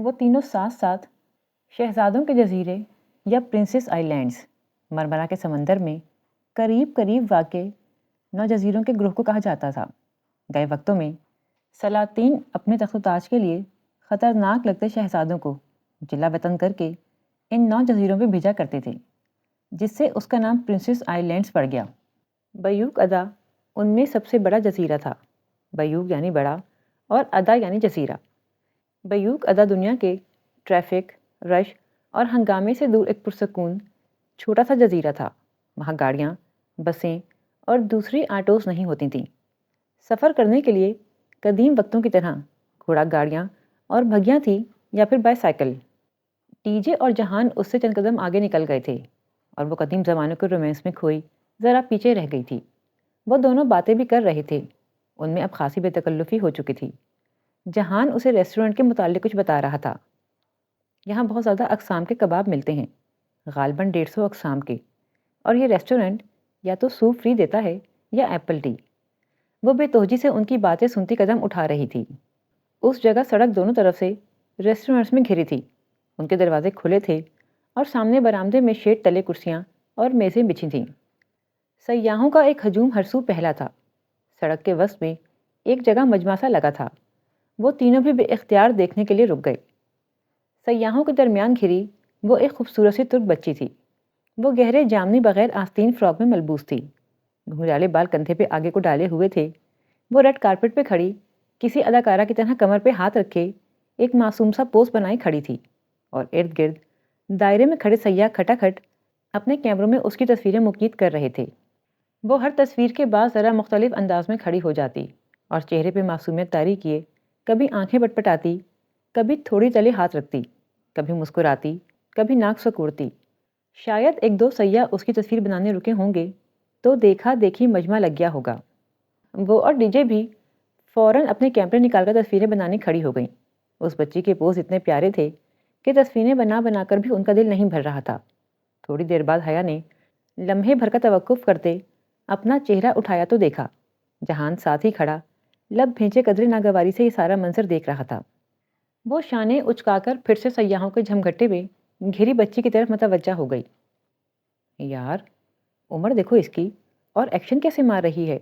وہ تینوں ساتھ ساتھ شہزادوں کے جزیرے یا پرنسس آئی لینڈز مرمرا کے سمندر میں قریب قریب واقع 9 جزیروں کے گروہ کو کہا جاتا تھا۔ گئے وقتوں میں سلاطین اپنے تخت و تاج کے لیے خطرناک لگتے شہزادوں کو جلا وطن کر کے ان 9 جزیروں پہ بھیجا کرتے تھے، جس سے اس کا نام پرنسس آئی لینڈز پڑ گیا۔ بیوک ادا ان میں سب سے بڑا جزیرہ تھا۔ بیوک یعنی بڑا اور ادا یعنی جزیرہ۔ بیوک ادا دنیا کے ٹریفک، رش اور ہنگامے سے دور ایک پرسکون چھوٹا سا جزیرہ تھا۔ وہاں گاڑیاں، بسیں اور دوسری آٹوز نہیں ہوتی تھیں۔ سفر کرنے کے لیے قدیم وقتوں کی طرح گھوڑا گاڑیاں اور بھگیاں تھیں یا پھر بائی سائیکل۔ ٹی جے اور جہان اس سے چند قدم آگے نکل گئے تھے اور وہ قدیم زمانوں کے رومانس میں کھوئی ذرا پیچھے رہ گئی تھی۔ وہ دونوں باتیں بھی کر رہے تھے، ان میں اب خاصی بے تکلفی ہو چکی تھی۔ جہان اسے ریسٹورنٹ کے متعلق کچھ بتا رہا تھا۔ یہاں بہت زیادہ اقسام کے کباب ملتے ہیں، غالباً 150 اقسام کے، اور یہ ریسٹورنٹ یا تو سوپ فری دیتا ہے یا ایپل ٹی۔ وہ بے توجہی سے ان کی باتیں سنتی قدم اٹھا رہی تھی۔ اس جگہ سڑک دونوں طرف سے ریسٹورنٹس میں گھری تھی۔ ان کے دروازے کھلے تھے اور سامنے برآمدے میں شیڈ تلے کرسیاں اور میزیں بچھی تھیں۔ سیاحوں کا ایک ہجوم ہر سو پھیلا تھا۔ سڑک کے وسط میں ایک جگہ مجمع سا لگا تھا۔ وہ تینوں بھی بے اختیار دیکھنے کے لیے رک گئے۔ سیاحوں کے درمیان گھری وہ ایک خوبصورت سی ترک بچی تھی۔ وہ گہرے جامنی بغیر آستین فراک میں ملبوس تھی۔ گھنگھرالے بال کندھے پہ آگے کو ڈالے ہوئے تھے۔ وہ ریڈ کارپٹ پہ کھڑی کسی اداکارہ کی طرح کمر پہ ہاتھ رکھے ایک معصوم سا پوز بنائی کھڑی تھی، اور ارد گرد دائرے میں کھڑے سیاح کھٹاکھٹ اپنے کیمروں میں اس کی تصویریں مقید کر رہے تھے۔ وہ ہر تصویر کے بعد ذرا مختلف انداز میں کھڑی ہو جاتی اور چہرے پہ معصومیت طاری کیے کبھی آنکھیں پٹپٹاتی، کبھی تھوڑی تلے ہاتھ رکھتی، کبھی مسکراتی، کبھی ناک سکوڑتی۔ شاید ایک دو سیاح اس کی تصویر بنانے رکے ہوں گے تو دیکھا دیکھی مجمع لگ گیا ہوگا۔ وہ اور ڈی جے بھی فوراً اپنے کیمرے نکال کر تصویریں بنانے کھڑی ہو گئیں۔ اس بچی کے پوز اتنے پیارے تھے کہ تصویریں بنا بنا کر بھی ان کا دل نہیں بھر رہا تھا۔ تھوڑی دیر بعد حیا نے لمحے بھر کا توقف کرتے اپنا چہرہ اٹھایا تو دیکھا جہان ساتھ ہی کھڑا لب بھینچے قدرے ناگواری سے یہ سارا منظر دیکھ رہا تھا۔ وہ شانے اچکا کر پھر سے سیاحوں کے جھمگھٹے میں گھری بچی کی طرف متوجہ ہو گئی۔ یار، عمر دیکھو اس کی، اور ایکشن کیسے مار رہی ہے۔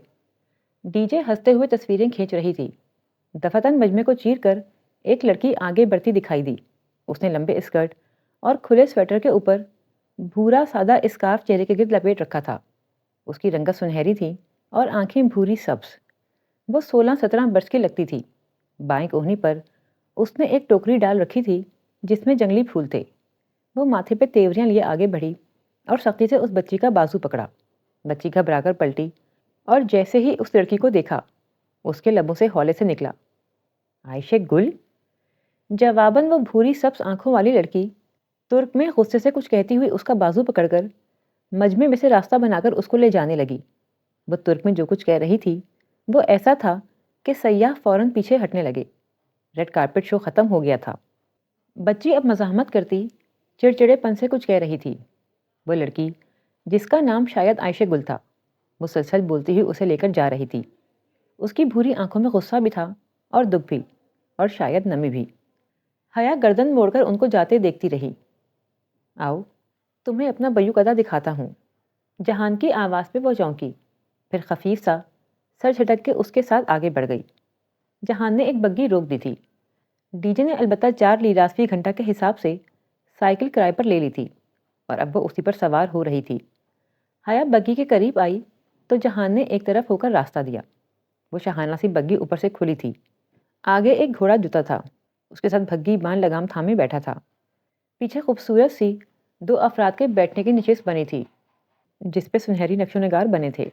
ڈی جے ہنستے ہوئے تصویریں کھینچ رہی تھی۔ دفتن مجمع کو چیر کر ایک لڑکی آگے بڑھتی دکھائی دی۔ اس نے لمبے اسکرٹ اور کھلے سویٹر کے اوپر بھورا سادہ اسکارف چہرے کے گرد لپیٹ رکھا تھا۔ اس کی رنگت سنہری تھی اور آنکھیں بھوری سبز۔ وہ 16-17 برس کی لگتی تھی۔ بائیں کوہنی پر اس نے ایک ٹوکری ڈال رکھی تھی جس میں جنگلی پھول تھے۔ وہ ماتھے پہ تیوریاں لیے آگے بڑھی اور سختی سے اس بچی کا بازو پکڑا۔ بچی گھبرا کر پلٹی اور جیسے ہی اس لڑکی کو دیکھا اس کے لبوں سے ہولے سے نکلا، عائشہ گل۔ جواباً وہ بھوری سبز آنکھوں والی لڑکی ترک میں غصے سے کچھ کہتی ہوئی اس کا بازو پکڑ کر مجمع میں سے راستہ بنا کر اس کو لے جانے لگی۔ وہ ترک میں جو کچھ کہہ رہی تھی وہ ایسا تھا کہ سیاح فوراً پیچھے ہٹنے لگے۔ ریڈ کارپٹ شو ختم ہو گیا تھا۔ بچی اب مزاحمت کرتی چڑچڑے پن سے کچھ کہہ رہی تھی۔ وہ لڑکی جس کا نام شاید عائشہ گل تھا مسلسل بولتی ہوئی اسے لے کر جا رہی تھی۔ اس کی بھوری آنکھوں میں غصہ بھی تھا اور دکھ بھی، اور شاید نمی بھی۔ حیا گردن موڑ کر ان کو جاتے دیکھتی رہی۔ آؤ تمہیں اپنا بیوک ادا دکھاتا ہوں۔ جہان کی آواز پہ وہ چونکی، پھر خفیف سا سر جھٹک کے اس کے ساتھ آگے بڑھ گئی۔ جہان نے ایک بگی روک دی تھی۔ ڈی جے نے البتہ 4 لیراس فی گھنٹہ کے حساب سے سائیکل کرائے پر لے لی تھی اور اب وہ اسی پر سوار ہو رہی تھی۔ حیا بگی کے قریب آئی تو جہان نے ایک طرف ہو کر راستہ دیا۔ وہ شاہانہ سی بگی اوپر سے کھلی تھی۔ آگے ایک گھوڑا جوتا تھا، اس کے ساتھ بھگی بان لگام تھامے بیٹھا تھا۔ پیچھے خوبصورت سی 2 افراد کے بیٹھنے کی نشست بنی تھی جس پہ سنہری نقش و نگار بنے تھے۔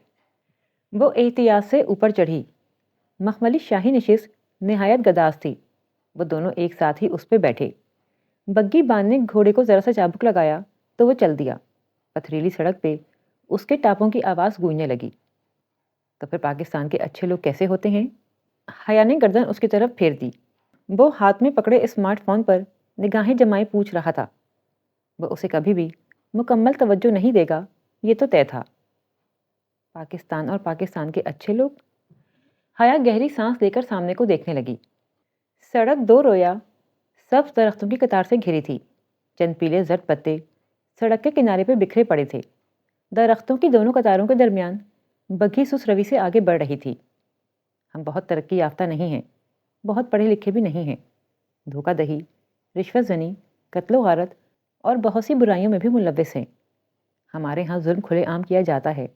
وہ احتیاط سے اوپر چڑھی۔ مخملی شاہی نشست نہایت گداز تھی۔ وہ دونوں ایک ساتھ ہی اس پہ بیٹھے۔ بگی بان نے گھوڑے کو ذرا سا چابک لگایا تو وہ چل دیا۔ پتھریلی سڑک پہ اس کے ٹاپوں کی آواز گونجنے لگی۔ تو پھر پاکستان کے اچھے لوگ کیسے ہوتے ہیں؟ حیا نے گردن اس کی طرف پھیر دی۔ وہ ہاتھ میں پکڑے اسمارٹ فون پر نگاہیں جمائے پوچھ رہا تھا۔ وہ اسے کبھی بھی مکمل توجہ نہیں دے گا، یہ تو طے تھا۔ پاکستان اور پاکستان کے اچھے لوگ؟ حیا گہری سانس لے کر سامنے کو دیکھنے لگی۔ سڑک 2 رویا سبز درختوں کی قطار سے گھری تھی. چند پیلے زرد پتے سڑک کے کنارے پہ بکھرے پڑے تھے. درختوں کی دونوں قطاروں کے درمیان بگھی سست روی سے آگے بڑھ رہی تھی. ہم بہت ترقی یافتہ نہیں ہیں، بہت پڑھے لکھے بھی نہیں ہیں. دھوکہ دہی، رشوت زنی، قتل و غارت اور بہت سی برائیوں میں بھی ملوث ہیں. ہمارے ہاں ظلم کھلے عام کیا جاتا ہے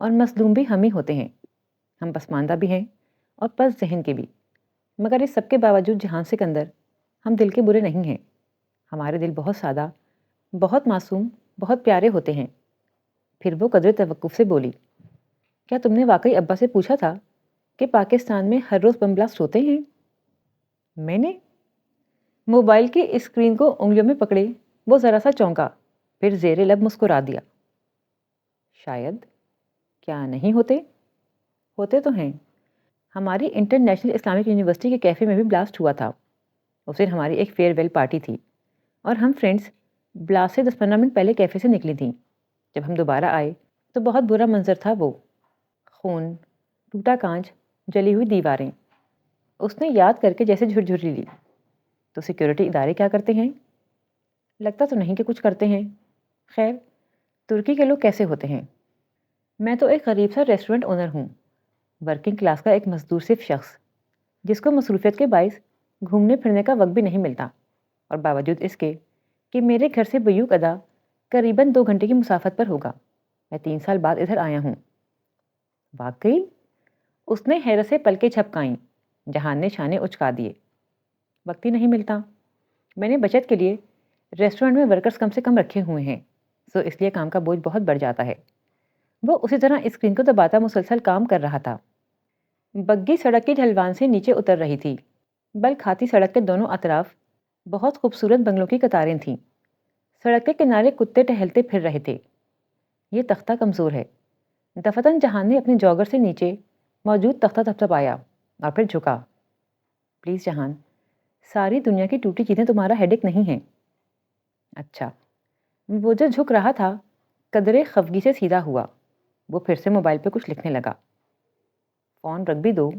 اور مظلوم بھی ہم ہی ہوتے ہیں. ہم پسماندہ بھی ہیں اور پس ذہن کے بھی. مگر اس سب کے باوجود جہان سکندر، ہم دل کے برے نہیں ہیں. ہمارے دل بہت سادہ، بہت معصوم، بہت پیارے ہوتے ہیں. پھر وہ قدر توقف سے بولی، کیا تم نے واقعی ابا سے پوچھا تھا کہ پاکستان میں ہر روز بم بلاسٹ ہوتے ہیں؟ میں نے موبائل کی اسکرین کو انگلیوں میں پکڑے وہ ذرا سا چونکا، پھر زیر لب مسکرا دیا. شاید. کیا نہیں ہوتے؟ ہوتے تو ہیں. ہماری انٹرنیشنل اسلامک یونیورسٹی کے کیفے میں بھی بلاسٹ ہوا تھا. اس دن ہماری ایک فیئر ویل پارٹی تھی اور ہم فرینڈس بلاسٹ سے 10-15 منٹ پہلے کیفے سے نکلی تھیں. جب ہم دوبارہ آئے تو بہت برا منظر تھا. وہ خون، ٹوٹا کانچ، جلی ہوئی دیواریں. اس نے یاد کر کے جیسے جھرجھری لی. تو سیکیورٹی ادارے کیا کرتے ہیں؟ لگتا تو نہیں کہ کچھ کرتے ہیں. خیر، ترکی کے لوگ کیسے ہوتے ہیں؟ میں تو ایک غریب سا ریسٹورنٹ اونر ہوں، ورکنگ کلاس کا ایک مزدور صرف شخص، جس کو مصروفیت کے باعث گھومنے پھرنے کا وقت بھی نہیں ملتا، اور باوجود اس کے کہ میرے گھر سے بیوق ادا قریباً 2 گھنٹے کی مسافت پر ہوگا، میں 3 سال بعد ادھر آیا ہوں. واقعی؟ اس نے حیرت سے پلکیں جھپکائیں. جہان نے شانے اچکا دیے. وقت ہی نہیں ملتا. میں نے بچت کے لیے ریسٹورنٹ میں ورکرز کم سے کم رکھے ہوئے ہیں، سو اس لیے کام کا بوجھ بہت بڑھ جاتا ہے. وہ اسی طرح اسکرین کو دباتا مسلسل کام کر رہا تھا. بگی سڑک کی ڈھلوان سے نیچے اتر رہی تھی. بل کھاتی سڑک کے دونوں اطراف بہت خوبصورت بنگلوں کی قطاریں تھیں. سڑک کے کنارے کتے ٹہلتے پھر رہے تھے. یہ تختہ کمزور ہے. دفتن جہان نے اپنے جاگر سے نیچے موجود تختہ تھپتھپایا اور پھر جھکا. پلیز جہان، ساری دنیا کی ٹوٹی چیزیں تمہارا ہیڈک نہیں ہیں. اچھا. وہ جو جھک رہا تھا قدرے خفگی سے سیدھا ہوا. وہ پھر سے موبائل پہ کچھ لکھنے لگا. فون رکھ بھی دو.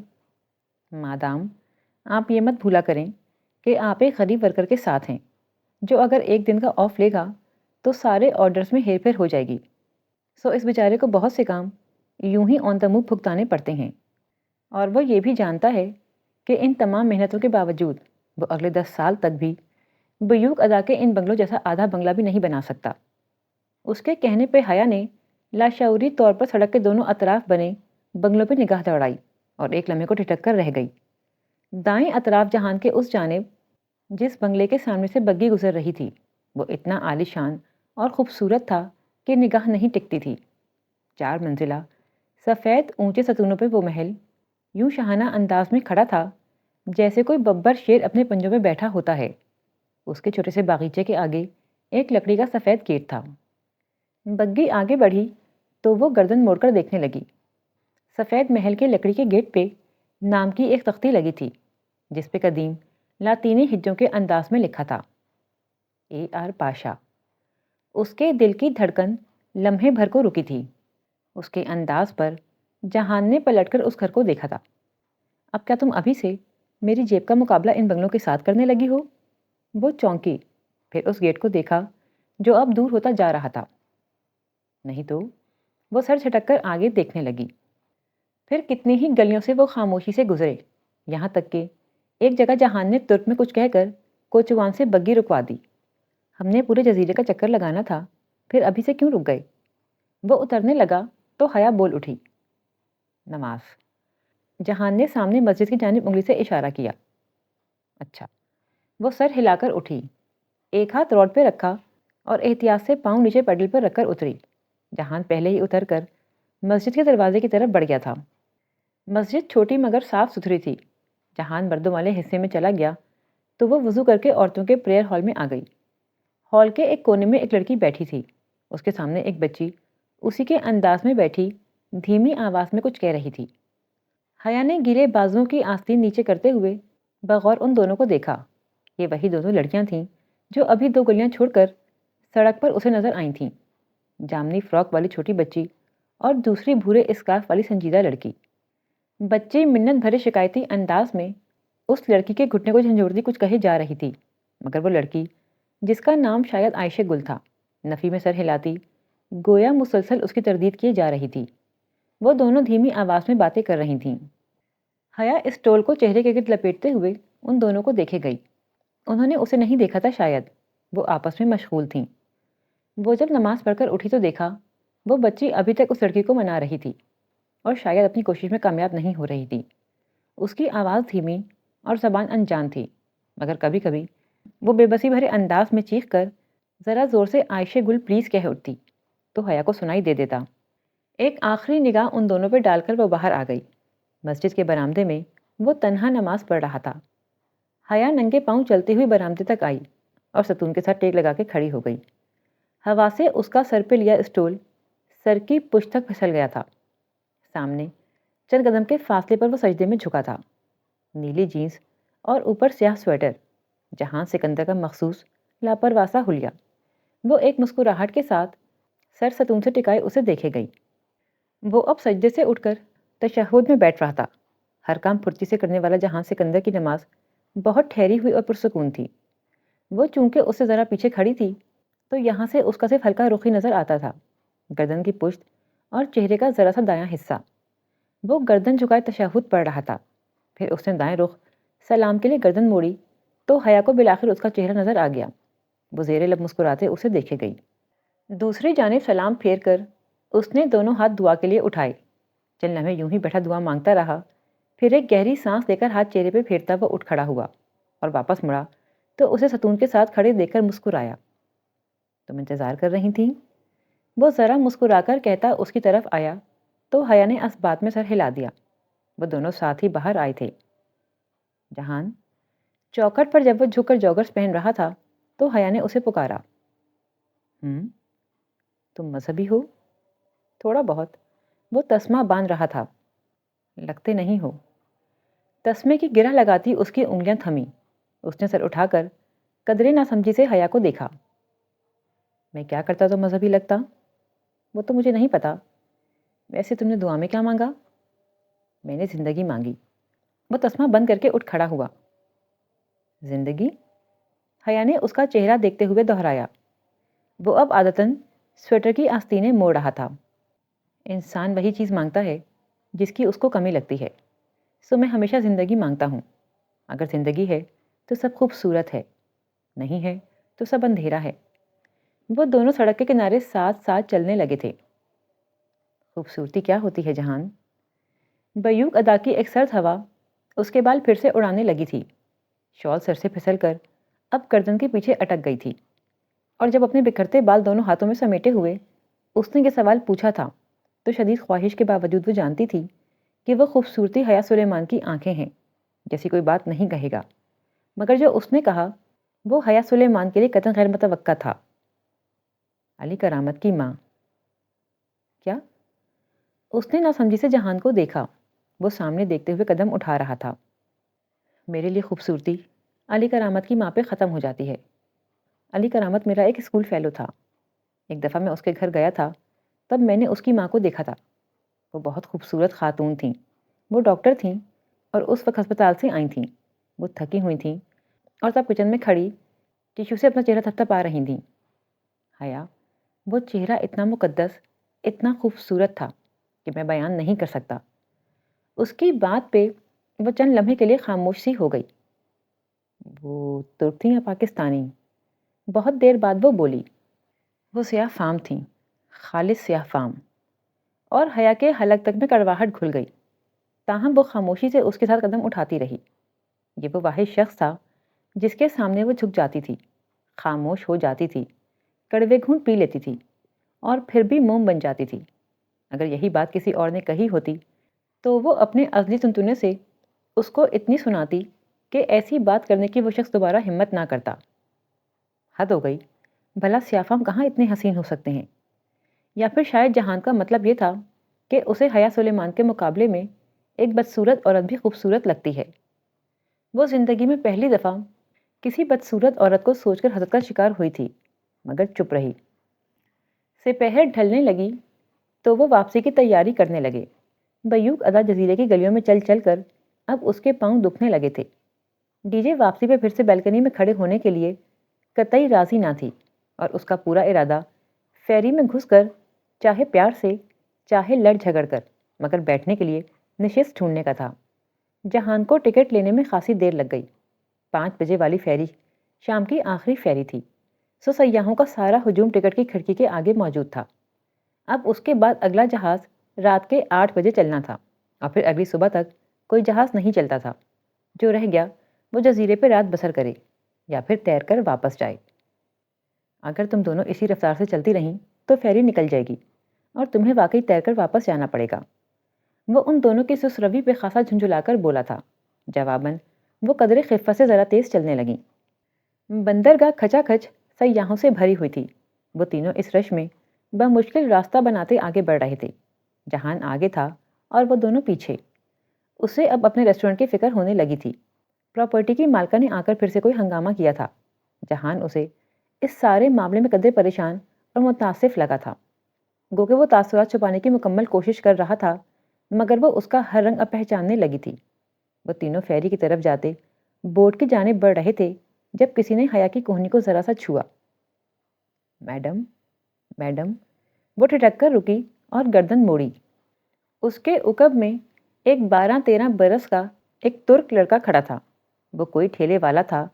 مادام، آپ یہ مت بھولا کریں کہ آپ ایک غریب ورکر کے ساتھ ہیں جو اگر ایک دن کا آف لے گا تو سارے آرڈرز میں ہیر پھیر ہو جائے گی. سو اس بیچارے کو بہت سے کام یوں ہی آن دا موو بھگتانے پڑتے ہیں، اور وہ یہ بھی جانتا ہے کہ ان تمام محنتوں کے باوجود وہ اگلے 10 سال تک بھی بیوق ادا کے ان بنگلوں جیسا آدھا بنگلہ بھی نہیں بنا سکتا. اس کے کہنے پہ حیا نے لاشعوری طور پر سڑک کے دونوں اطراف بنے بنگلوں پہ نگاہ دوڑائی اور ایک لمحے کو ٹھٹک کر رہ گئی. دائیں اطراف جہان کے اس جانب جس بنگلے کے سامنے سے بگی گزر رہی تھی وہ اتنا عالی شان اور خوبصورت تھا کہ نگاہ نہیں ٹکتی تھی. 4 منزلہ سفید اونچے ستونوں پہ وہ محل یوں شاہانہ انداز میں کھڑا تھا جیسے کوئی ببر شیر اپنے پنجوں میں بیٹھا ہوتا ہے. اس کے چھوٹے سے باغیچے کے آگے ایک لکڑی کا سفید گیٹ تھا. بگی آگے بڑھی تو وہ گردن موڑ کر دیکھنے لگی. سفید محل کے لکڑی کے گیٹ پہ نام کی ایک تختی لگی تھی جس پہ قدیم لاطینی ہجوں کے انداز میں لکھا تھا A.R. پاشا. اس کے دل کی دھڑکن لمحے بھر کو رکی تھی. اس کے انداز پر جہان نے پلٹ کر اس گھر کو دیکھا تھا. اب کیا تم ابھی سے میری جیب کا مقابلہ ان بنگلوں کے ساتھ کرنے لگی ہو؟ وہ چونکی، پھر اس گیٹ کو دیکھا جو اب دور ہوتا جا رہا تھا. نہیں تو. وہ سر جھٹک کر آگے دیکھنے لگی. پھر کتنی ہی گلیوں سے وہ خاموشی سے گزرے، یہاں تک کہ ایک جگہ جہان نے ترک میں کچھ کہہ کر کوچوان سے بگی رکوا دی. ہم نے پورے جزیرے کا چکر لگانا تھا، پھر ابھی سے کیوں رک گئے؟ وہ اترنے لگا تو حیا بول اٹھی. نماز. جہان نے سامنے مسجد کی جانب انگلی سے اشارہ کیا. اچھا. وہ سر ہلا کر اٹھی، ایک ہاتھ روڈ پہ رکھا اور احتیاط سے پاؤں نیچے پیڈل پر رکھ کر اتری. جہان پہلے ہی اتر کر مسجد کے دروازے کی طرف بڑھ گیا تھا. مسجد چھوٹی مگر صاف ستھری تھی. جہان مردوں والے حصے میں چلا گیا تو وہ وضو کر کے عورتوں کے پریئر ہال میں آ گئی. ہال کے ایک کونے میں ایک لڑکی بیٹھی تھی. اس کے سامنے ایک بچی اسی کے انداز میں بیٹھی دھیمی آواز میں کچھ کہہ رہی تھی. حیا نے گرے بازوؤں کی آستین نیچے کرتے ہوئے بغور ان دونوں کو دیکھا. یہ وہی دونوں لڑکیاں تھیں جو ابھی 2 گلیاں چھوڑ کر سڑک پر اسے نظر آئی تھیں. جامنی فراک والی چھوٹی بچی اور دوسری بھورے اسکارف والی سنجیدہ لڑکی. بچی منت بھرے شکایتی انداز میں اس لڑکی کے گھٹنے کو جھنجھوڑتی کچھ کہے جا رہی تھی. مگر وہ لڑکی جس کا نام شاید عائشہ گل تھا نفی میں سر ہلاتی گویا مسلسل اس کی تردید کی جا رہی تھی۔ وہ دونوں دھیمی آواز میں باتیں کر رہی تھیں۔ حیا اس ٹول کو چہرے کے گرد لپیٹتے ہوئے ان دونوں کو دیکھے گئی۔ انہوں نے اسے نہیں دیکھا تھا شاید، وہ آپس میں مشغول تھیں۔ وہ جب نماز پڑھ کر اٹھی تو دیکھا وہ بچی ابھی تک اس لڑکی کو منا رہی تھی اور شاید اپنی کوشش میں کامیاب نہیں ہو رہی تھی۔ اس کی آواز دھیمی اور زبان انجان تھی، مگر کبھی کبھی وہ بے بسی بھرے انداز میں چیخ کر ذرا زور سے عائشہ گل پلیز کہہ اٹھتی تو حیا کو سنائی دے دیتا۔ ایک آخری نگاہ ان دونوں پہ ڈال کر وہ باہر آ گئی۔ مسجد کے برآمدے میں وہ تنہا نماز پڑھ رہا تھا۔ حیا ننگے پاؤں چلتی ہوئی برآمدے تک آئی اور ستون کے ساتھ ٹیک لگا کے کھڑی ہو گئی۔ ہوا سے اس کا سر پہ لیا اسٹول سر کی پشت تک پھسل گیا تھا۔ سامنے چند قدم کے فاصلے پر وہ سجدے میں جھکا تھا۔ نیلی جینس اور اوپر سیاہ سویٹر، جہاں سکندر کا مخصوص لاپرواہ سا حلیہ۔ وہ ایک مسکراہٹ کے ساتھ سر ستون سے ٹکائے اسے دیکھے گئی۔ وہ اب سجدے سے اٹھ کر تشہد میں بیٹھ رہا تھا، ہر کام پھرتی سے کرنے والا، جہاں سکندر کی نماز بہت ٹھہری ہوئی اور پرسکون تھی۔ وہ چونکہ اس سے ذرا پیچھے کھڑی تھی تو یہاں سے اس کا صرف ہلکا رخ ہی نظر آتا تھا، گردن کی پشت اور چہرے کا ذرا سا دایاں حصہ۔ وہ گردن جھکائے تشہد پڑھ رہا تھا، پھر اس نے دائیں رخ سلام کے لیے گردن موڑی تو حیا کو بالآخر اس کا چہرہ نظر آ گیا۔ وہ زیر لب مسکراتے اسے دیکھے گئی۔ دوسری جانب سلام پھیر کر اس نے دونوں ہاتھ دعا کے لیے اٹھائے۔ چند لمحے یوں ہی بیٹھا دعا مانگتا رہا، پھر ایک گہری سانس لے کر ہاتھ چہرے پہ پھیرتا وہ اٹھ کھڑا ہوا اور واپس مڑا تو اسے ستون کے ساتھ کھڑے دیکھ کر مسکرایا۔ تم انتظار کر رہی تھیں؟ وہ ذرا مسکرا کر کہتا اس کی طرف آیا تو حیا نے اس بات میں سر ہلا دیا۔ وہ دونوں ساتھ ہی باہر آئے تھے۔ جہان چوکھٹ پر جب وہ جھک کر جوگرز پہن رہا تھا تو حیا نے اسے پکارا۔ تم مذہبی ہو؟ تھوڑا بہت، وہ تسمہ باندھ رہا تھا۔ لگتے نہیں ہو۔ تسمے کی گرہ لگاتی اس کی انگلیاں تھمی۔ اس نے سر اٹھا کر قدرے ناسمجھی سے حیا کو دیکھا۔ میں کیا کرتا تو مذہبی لگتا؟ وہ تو مجھے نہیں پتا۔ ویسے تم نے دعا میں کیا مانگا؟ میں نے زندگی مانگی۔ وہ تسمہ بند کر کے اٹھ کھڑا ہوا۔ زندگی؟ حیا نے اس کا چہرہ دیکھتے ہوئے دہرایا۔ وہ اب عادتاً سویٹر کی آستینیں موڑ رہا تھا۔ انسان وہی چیز مانگتا ہے جس کی اس کو کمی لگتی ہے، سو میں ہمیشہ زندگی مانگتا ہوں۔ اگر زندگی ہے تو سب خوبصورت ہے، نہیں ہے تو سب اندھیرا ہے۔ وہ دونوں سڑک کے کنارے ساتھ ساتھ چلنے لگے تھے۔ خوبصورتی کیا ہوتی ہے جہان؟ بیوق ادا کی ایک سرد ہوا اس کے بال پھر سے اڑانے لگی تھی۔ شال سر سے پھسل کر اب گردن کے پیچھے اٹک گئی تھی، اور جب اپنے بکھرتے بال دونوں ہاتھوں میں سمیٹے ہوئے اس نے یہ سوال پوچھا تھا تو شدید خواہش کے باوجود وہ جانتی تھی کہ وہ خوبصورتی حیا سلیمان کی آنکھیں ہیں، جیسی کوئی بات نہیں کہے گا، مگر جو اس نے کہا وہ حیا سلیمان کے لیے قطعاً غیر متوقع تھا۔ علی کرامت کی ماں؟ کیا؟ اس نے ناسمجھی سے جہان کو دیکھا۔ وہ سامنے دیکھتے ہوئے قدم اٹھا رہا تھا۔ میرے لیے خوبصورتی علی کرامت کی ماں پہ ختم ہو جاتی ہے۔ علی کرامت میرا ایک اسکول فیلو تھا۔ ایک دفعہ میں اس کے گھر گیا تھا، تب میں نے اس کی ماں کو دیکھا تھا۔ وہ بہت خوبصورت خاتون تھیں۔ وہ ڈاکٹر تھیں اور اس وقت ہسپتال سے آئی تھیں۔ وہ تھکی ہوئی تھیں اور تب کچن میں کھڑی ٹیشو سے اپنا چہرہ تھپتھپا رہی تھیں۔ حیا، وہ چہرہ اتنا مقدس، اتنا خوبصورت تھا کہ میں بیان نہیں کر سکتا۔ اس کی بات پہ وہ چند لمحے کے لیے خاموش سی ہو گئی۔ وہ ترک تھیں یا پاکستانی؟ بہت دیر بعد وہ بولی۔ وہ سیاہ فام تھیں، خالص سیاہ فام۔ اور حیا کے حلق تک میں کڑواہٹ گھل گئی، تاہم وہ خاموشی سے اس کے ساتھ قدم اٹھاتی رہی۔ یہ وہ واحد شخص تھا جس کے سامنے وہ جھک جاتی تھی، خاموش ہو جاتی تھی، کڑوے گھونٹ پی لیتی تھی اور پھر بھی موم بن جاتی تھی۔ اگر یہی بات کسی اور نے کہی ہوتی تو وہ اپنے ازلی تنتنے سے اس کو اتنی سناتی کہ ایسی بات کرنے کی وہ شخص دوبارہ ہمت نہ کرتا۔ حد ہو گئی، بھلا سیافام کہاں اتنے حسین ہو سکتے ہیں؟ یا پھر شاید جہان کا مطلب یہ تھا کہ اسے حیا سلیمان کے مقابلے میں ایک بدصورت عورت بھی خوبصورت لگتی ہے۔ وہ زندگی میں پہلی دفعہ کسی بدصورت عورت کو سوچ کر حسد کا شکار ہوئی تھی، مگر چپ رہی۔ سپہر ڈھلنے لگی تو وہ واپسی کی تیاری کرنے لگے۔ بیوق ادا جزیرے کی گلیوں میں چل چل کر اب اس کے پاؤں دکھنے لگے تھے۔ ڈی جے واپسی پہ پھر سے بیلکنی میں کھڑے ہونے کے لیے قطعی راضی نہ تھی اور اس کا پورا ارادہ فیری میں گھس کر چاہے پیار سے چاہے لڑ جھگڑ کر مگر بیٹھنے کے لیے نشست ڈھونڈنے کا تھا۔ جہان کو ٹکٹ لینے میں خاصی دیر لگ گئی۔ 5 بجے والی فیری شام کی آخری فیری تھی، سو سیاحوں کا سارا ہجوم ٹکٹ کی کھڑکی کے آگے موجود تھا۔ اب اس کے بعد اگلا جہاز رات کے 8 بجے چلنا تھا اور پھر اگلی صبح تک کوئی جہاز نہیں چلتا تھا۔ جو رہ گیا وہ جزیرے پہ رات بسر کرے یا پھر تیر کر واپس جائے۔ اگر تم دونوں اسی رفتار سے چلتی رہیں تو فیری نکل جائے گی اور تمہیں واقعی تیر کر واپس جانا پڑے گا۔ وہ ان دونوں کی سس روی پہ خاصا جھنجھلا کر بولا تھا۔ جواباً وہ قدرے خفت سے ذرا تیز چلنے لگیں۔ بندرگاہ کھچا کھچ سیاحوں سے بھری ہوئی تھی۔ وہ تینوں اس رش میں بمشکل راستہ بناتے آگے بڑھ رہے تھے۔ جہان آگے تھا اور وہ دونوں پیچھے۔ اسے اب اپنے ریسٹورنٹ کی فکر ہونے لگی تھی۔ پراپرٹی کی مالکہ نے آ کر پھر سے کوئی ہنگامہ کیا تھا۔ جہان اسے اس سارے معاملے میں قدرے پریشان اور متاسف لگا تھا۔ گو کہ وہ تاثرات چھپانے کی مکمل کوشش کر رہا تھا مگر وہ اس کا ہر رنگ اب پہچاننے لگی تھی۔ وہ تینوں فیری کی طرف جاتے بوٹ کی جانب بڑھ رہے تھے جب کسی نے حیا کی کوہنی کو ذرا سا چھوا۔ میڈم، میڈم، وہ ٹھٹک کر رکی اور گردن موڑی۔ اس کے عقب میں ایک 12-13 برس کا ایک ترک لڑکا کھڑا تھا۔ وہ کوئی ٹھیلے والا تھا۔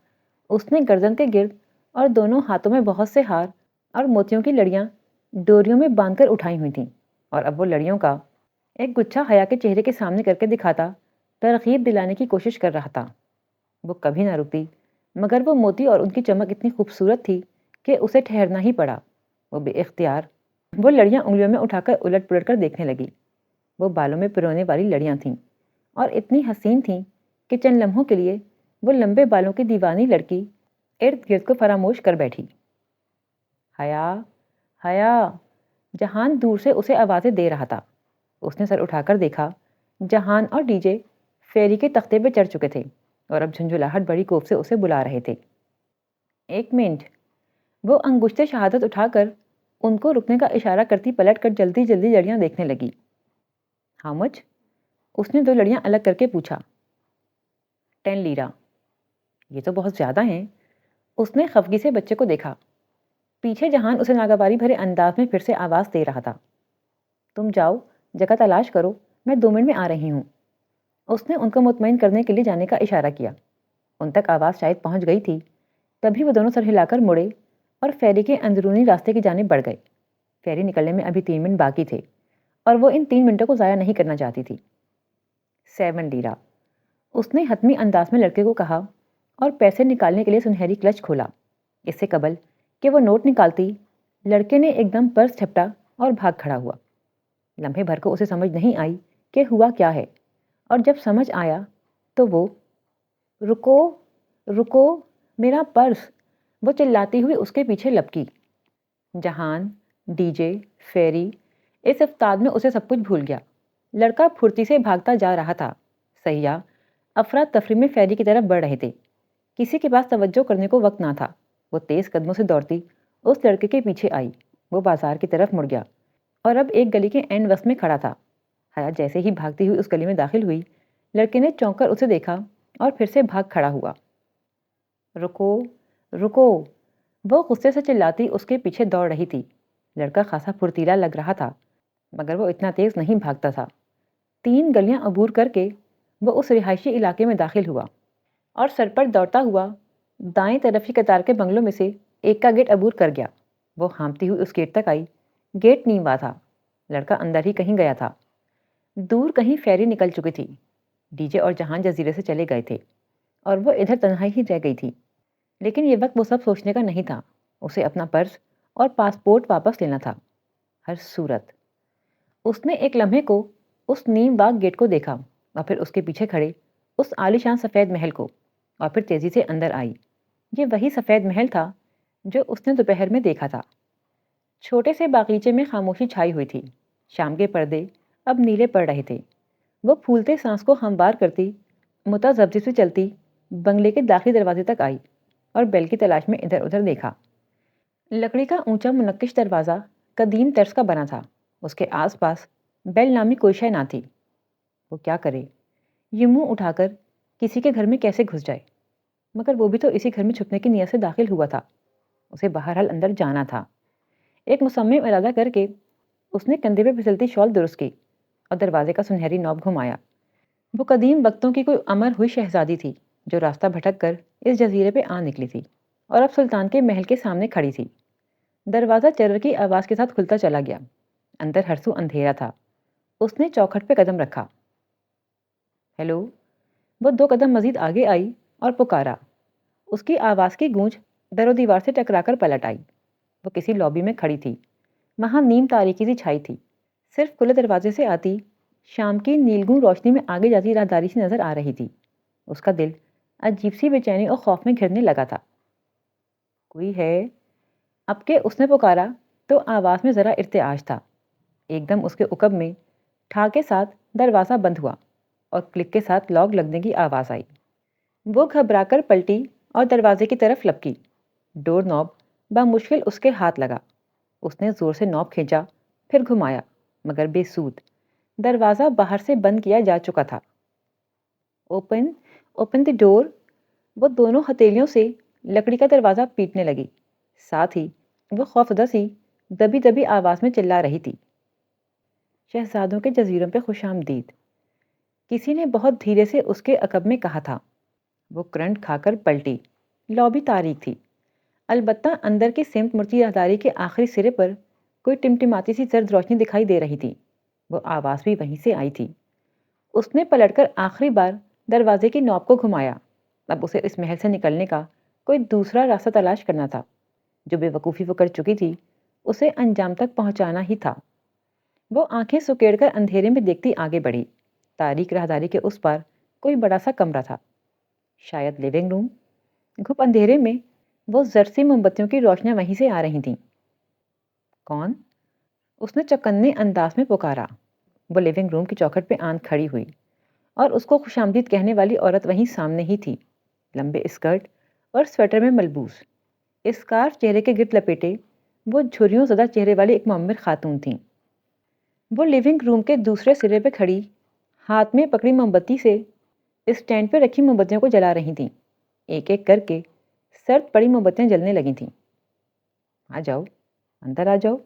اس نے گردن کے گرد اور دونوں ہاتھوں میں بہت سے ہار اور موتیوں کی لڑیاں ڈوریوں میں باندھ کر اٹھائی ہوئی تھیں اور اب وہ لڑیوں کا ایک گچھا حیا کے چہرے کے سامنے کر کے دکھاتا ترغیب دلانے کی کوشش کر رہا تھا۔ وہ کبھی نہ رکتی مگر وہ موتی اور ان کی چمک اتنی خوبصورت تھی کہ اسے ٹھہرنا ہی پڑا۔ وہ بے اختیار وہ لڑیاں انگلیوں میں اٹھا کر الٹ پلٹ کر دیکھنے لگی۔ وہ بالوں میں پرونے والی لڑیاں تھیں اور اتنی حسین تھیں کہ چند لمحوں کے لیے وہ لمبے بالوں کی دیوانی لڑکی ارد گرد کو فراموش کر بیٹھی۔ حیا، حیا، جہان دور سے اسے آوازیں دے رہا تھا۔ اس نے سر اٹھا کر دیکھا۔ جہان اور ڈی جے فیری کے تختے پہ چڑھ چکے تھے اور اب جھنجھلاہٹ بڑی کوف سے اسے بلا رہے تھے۔ 1 منٹ۔ وہ انگشت شہادت اٹھا کر ان کو رکنے کا اشارہ کرتی پلٹ کر جلدی جلدی لڑیاں دیکھنے لگی۔ How much? اس نے 2 لڑیاں الگ کر کے پوچھا۔ 10 لیرا۔ یہ تو بہت زیادہ ہیں۔ اس نے خفگی سے بچے کو دیکھا۔ پیچھے جہان اسے ناگواری بھرے انداز میں پھر سے آواز دے رہا تھا۔ تم جاؤ، جگہ تلاش کرو، میں 2 منٹ میں آ رہی ہوں۔ اس نے ان کو مطمئن کرنے کے لیے جانے کا اشارہ کیا۔ ان تک آواز شاید پہنچ گئی تھی تبھی وہ دونوں سر ہلا کر مڑے اور فیری کے اندرونی راستے کی جانب بڑھ گئے۔ فیری نکلنے میں ابھی 3 منٹ باقی تھے اور وہ ان 3 منٹوں کو ضائع نہیں کرنا چاہتی تھی۔ 7 لیرا، اس نے حتمی انداز میں لڑکے کو کہا اور پیسے نکالنے کے لیے سنہری کلچ کھولا۔ اس سے قبل کہ وہ نوٹ نکالتی لڑکے نے ایک دم پرس جھپٹا اور بھاگ کھڑا ہوا۔ لمحے بھر کو اسے سمجھ نہیں آئی کہ ہوا کیا ہے اور جب سمجھ آیا تو وہ رکو، رکو، میرا پرس، وہ چلاتی ہوئی اس کے پیچھے لپکی۔ جہان، ڈی جے، فیری، اس افتاد میں اسے سب کچھ بھول گیا۔ لڑکا پھرتی سے بھاگتا جا رہا تھا۔ سیاح افراتفری میں فیری کی طرف بڑھ رہے تھے۔ کسی کے پاس توجہ کرنے کو وقت نہ تھا۔ وہ تیز قدموں سے دوڑتی اس لڑکے کے پیچھے آئی۔ وہ بازار کی طرف مڑ گیا اور اب ایک گلی کے اینڈ وسط میں کھڑا تھا۔ حیا جیسے ہی بھاگتی ہوئی اس گلی میں داخل ہوئی، لڑکے نے چونک کر اسے دیکھا اور پھر سے بھاگ کھڑا ہوا۔ رکو، رکو، وہ غصے سے چلاتی اس کے پیچھے دوڑ رہی تھی۔ لڑکا خاصا پھرتیلا لگ رہا تھا مگر وہ اتنا تیز نہیں بھاگتا تھا۔ 3 گلیاں عبور کر کے وہ اس رہائشی علاقے میں داخل ہوا اور سر پر دوڑتا ہوا دائیں طرف کی قطار کے بنگلوں میں سے ایک کا گیٹ عبور کر گیا۔ وہ ہانپتی ہوئی اس گیٹ تک آئی۔ گیٹ نیموا تھا۔ لڑکا اندر ہی کہیں گیا تھا۔ دور کہیں فیری نکل چکی تھی۔ ڈی جے اور جہان جزیرے سے چلے گئے تھے اور وہ ادھر تنہائی ہی رہ گئی تھی۔ لیکن یہ وقت وہ سب سوچنے کا نہیں تھا۔ اسے اپنا پرس اور پاسپورٹ واپس لینا تھا۔ ہر صورت اس نے ایک لمحے کو اس نیم باغ گیٹ کو دیکھا اور پھر اس کے پیچھے کھڑے اس عالیشان سفید محل کو اور پھر تیزی سے اندر آئی۔ یہ وہی سفید محل تھا جو اس نے دوپہر میں دیکھا تھا۔ چھوٹے سے باغیچے میں خاموشی چھائی ہوئی تھی۔ شام کے پردے اب نیلے پڑ رہے تھے۔ وہ پھولتے سانس کو ہموار کرتی متذبذب سے چلتی بنگلے کے داخلی دروازے تک آئی اور بیل کی تلاش میں ادھر ادھر دیکھا۔ لکڑی کا اونچا منقش دروازہ قدیم طرز کا بنا تھا۔ اس کے آس پاس بیل نامی کوئی شے نہ تھی۔ وہ کیا کرے؟ یہ منہ اٹھا کر کسی کے گھر میں کیسے گھس جائے؟ مگر وہ بھی تو اسی گھر میں چھپنے کی نیت سے داخل ہوا تھا، اسے بہرحال اندر جانا تھا۔ ایک مصمم ارادہ کر کے اس نے کندھے پہ پھسلتی شال درست کی اور دروازے کا سنہری نوب گھمایا۔ وہ قدیم وقتوں کی کوئی امر ہوئی شہزادی تھی جو راستہ بھٹک کر اس جزیرے پہ آ نکلی تھی اور اب سلطان کے محل کے سامنے کھڑی تھی۔ دروازہ چرر کی آواز کے ساتھ کھلتا چلا گیا۔ اندر ہر سو اندھیرا تھا۔ اس نے چوکھٹ پہ قدم رکھا۔ ہیلو۔ وہ 2 قدم مزید آگے آئی اور پکارا۔ اس کی آواز کی گونج در و دیوار سے ٹکرا کر پلٹ آئی۔ وہ کسی لابی میں کھڑی تھی۔ وہاں نیم تاریکی سی چھائی تھی۔ صرف کھلے دروازے سے آتی شام کی نیلگوں روشنی میں آگے جاتی راہداری سی نظر آ رہی تھی۔ اس کا دل عجیب سی بے چینی اور خوف میں گھرنے لگا تھا۔ کوئی ہے؟ اب کہ اس نے پکارا تو آواز میں ذرا ارتعاش تھا۔ ایک دم اس کے عقب میں ٹھا کے ساتھ دروازہ بند ہوا اور کلک کے ساتھ لاک لگنے کی آواز آئی۔ وہ گھبرا کر پلٹی اور دروازے کی طرف لپکی۔ ڈور نوب بامشکل اس کے ہاتھ لگا۔ اس نے زور سے نوب کھینچا، پھر گھمایا، مگر بے سود۔ دروازہ باہر سے بند کیا جا چکا تھا۔ اوپن اوپن دی ڈور۔ وہ دونوں ہتھیلیوں سے لکڑی کا دروازہ پیٹنے لگی۔ ساتھ ہی وہ خوفزدہ سی دبی دبی آواز میں چلا رہی تھی، شہزادوں کے جزیروں پہ خوش آمدید۔ کسی نے بہت دھیرے سے اس کے عقب میں کہا تھا۔ وہ کرنٹ کھا کر پلٹی۔ لابی تاریک تھی، البتہ اندر کی سمت مڑتی راہداری کے آخری سرے پر کوئی ٹمٹماتی سی زرد روشنی دکھائی دے رہی تھی۔ وہ آواز بھی وہیں سے آئی تھی۔ اس نے پلٹ کر آخری بار دروازے کی نوب کو گھمایا۔ اب اسے اس محل سے نکلنے کا کوئی دوسرا راستہ تلاش کرنا تھا۔ جو بے وقوفی وہ کر چکی تھی اسے انجام تک پہنچانا ہی تھا۔ وہ آنکھیں سکیڑ کر اندھیرے میں دیکھتی آگے بڑھی۔ تاریک راہداری کے اس پار کوئی بڑا سا کمرہ تھا، شاید لیونگ روم۔ گھپ اندھیرے میں وہ زرسی موم بتیوں کی روشنیاں وہیں سے آ رہی تھیں۔ کون؟ اس نے چوکنے انداز میں پکارا۔ وہ لیونگ روم کی چوکھٹ پہ آن کھڑی ہوئی اور اس کو خوش آمدید کہنے والی عورت وہیں سامنے ہی تھی، لمبے اسکرٹ اور سویٹر میں ملبوس، اسکارف چہرے کے گرد لپیٹے۔ وہ جھریوں زدہ چہرے والی ایک معمر خاتون تھیں۔ وہ لیونگ روم کے دوسرے سرے پہ کھڑی ہاتھ میں پکڑی موم بتی سے اسٹینڈ پہ رکھی موم بتیوں کو جلا رہی تھیں۔ ایک ایک کر کے سرد پڑی موم بتیاں جلنے لگی تھیں۔ آ جاؤ، اندر آ جاؤ۔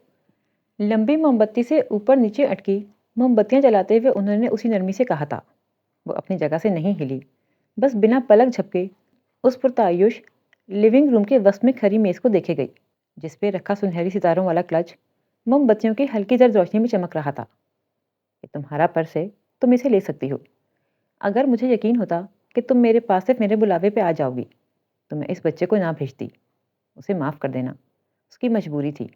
لمبی موم بتی سے اوپر نیچے اٹکی موم بتیاں جلاتے ہوئے انہوں نے اسی نرمی سے کہا تھا۔ وہ اپنی جگہ سے نہیں ہلی، بس بنا پلک جھپکے اس پرتعیش لیونگ روم کے وسط میں کھری میز کو دیکھے گئی، جس پہ رکھا سنہری ستاروں والا کلچ موم بتیوں کی ہلکی زرد روشنی میں چمک رہا تھا۔ یہ تمہارا پرس ہے، تم اسے لے سکتی ہو۔ اگر مجھے یقین ہوتا کہ تم میرے پاس صرف میرے بلاوے پہ آ جاؤ گی تو میں اس بچے کو نہ بھیجتی۔ اسے معاف کر دینا، اس کی مجبوری تھی۔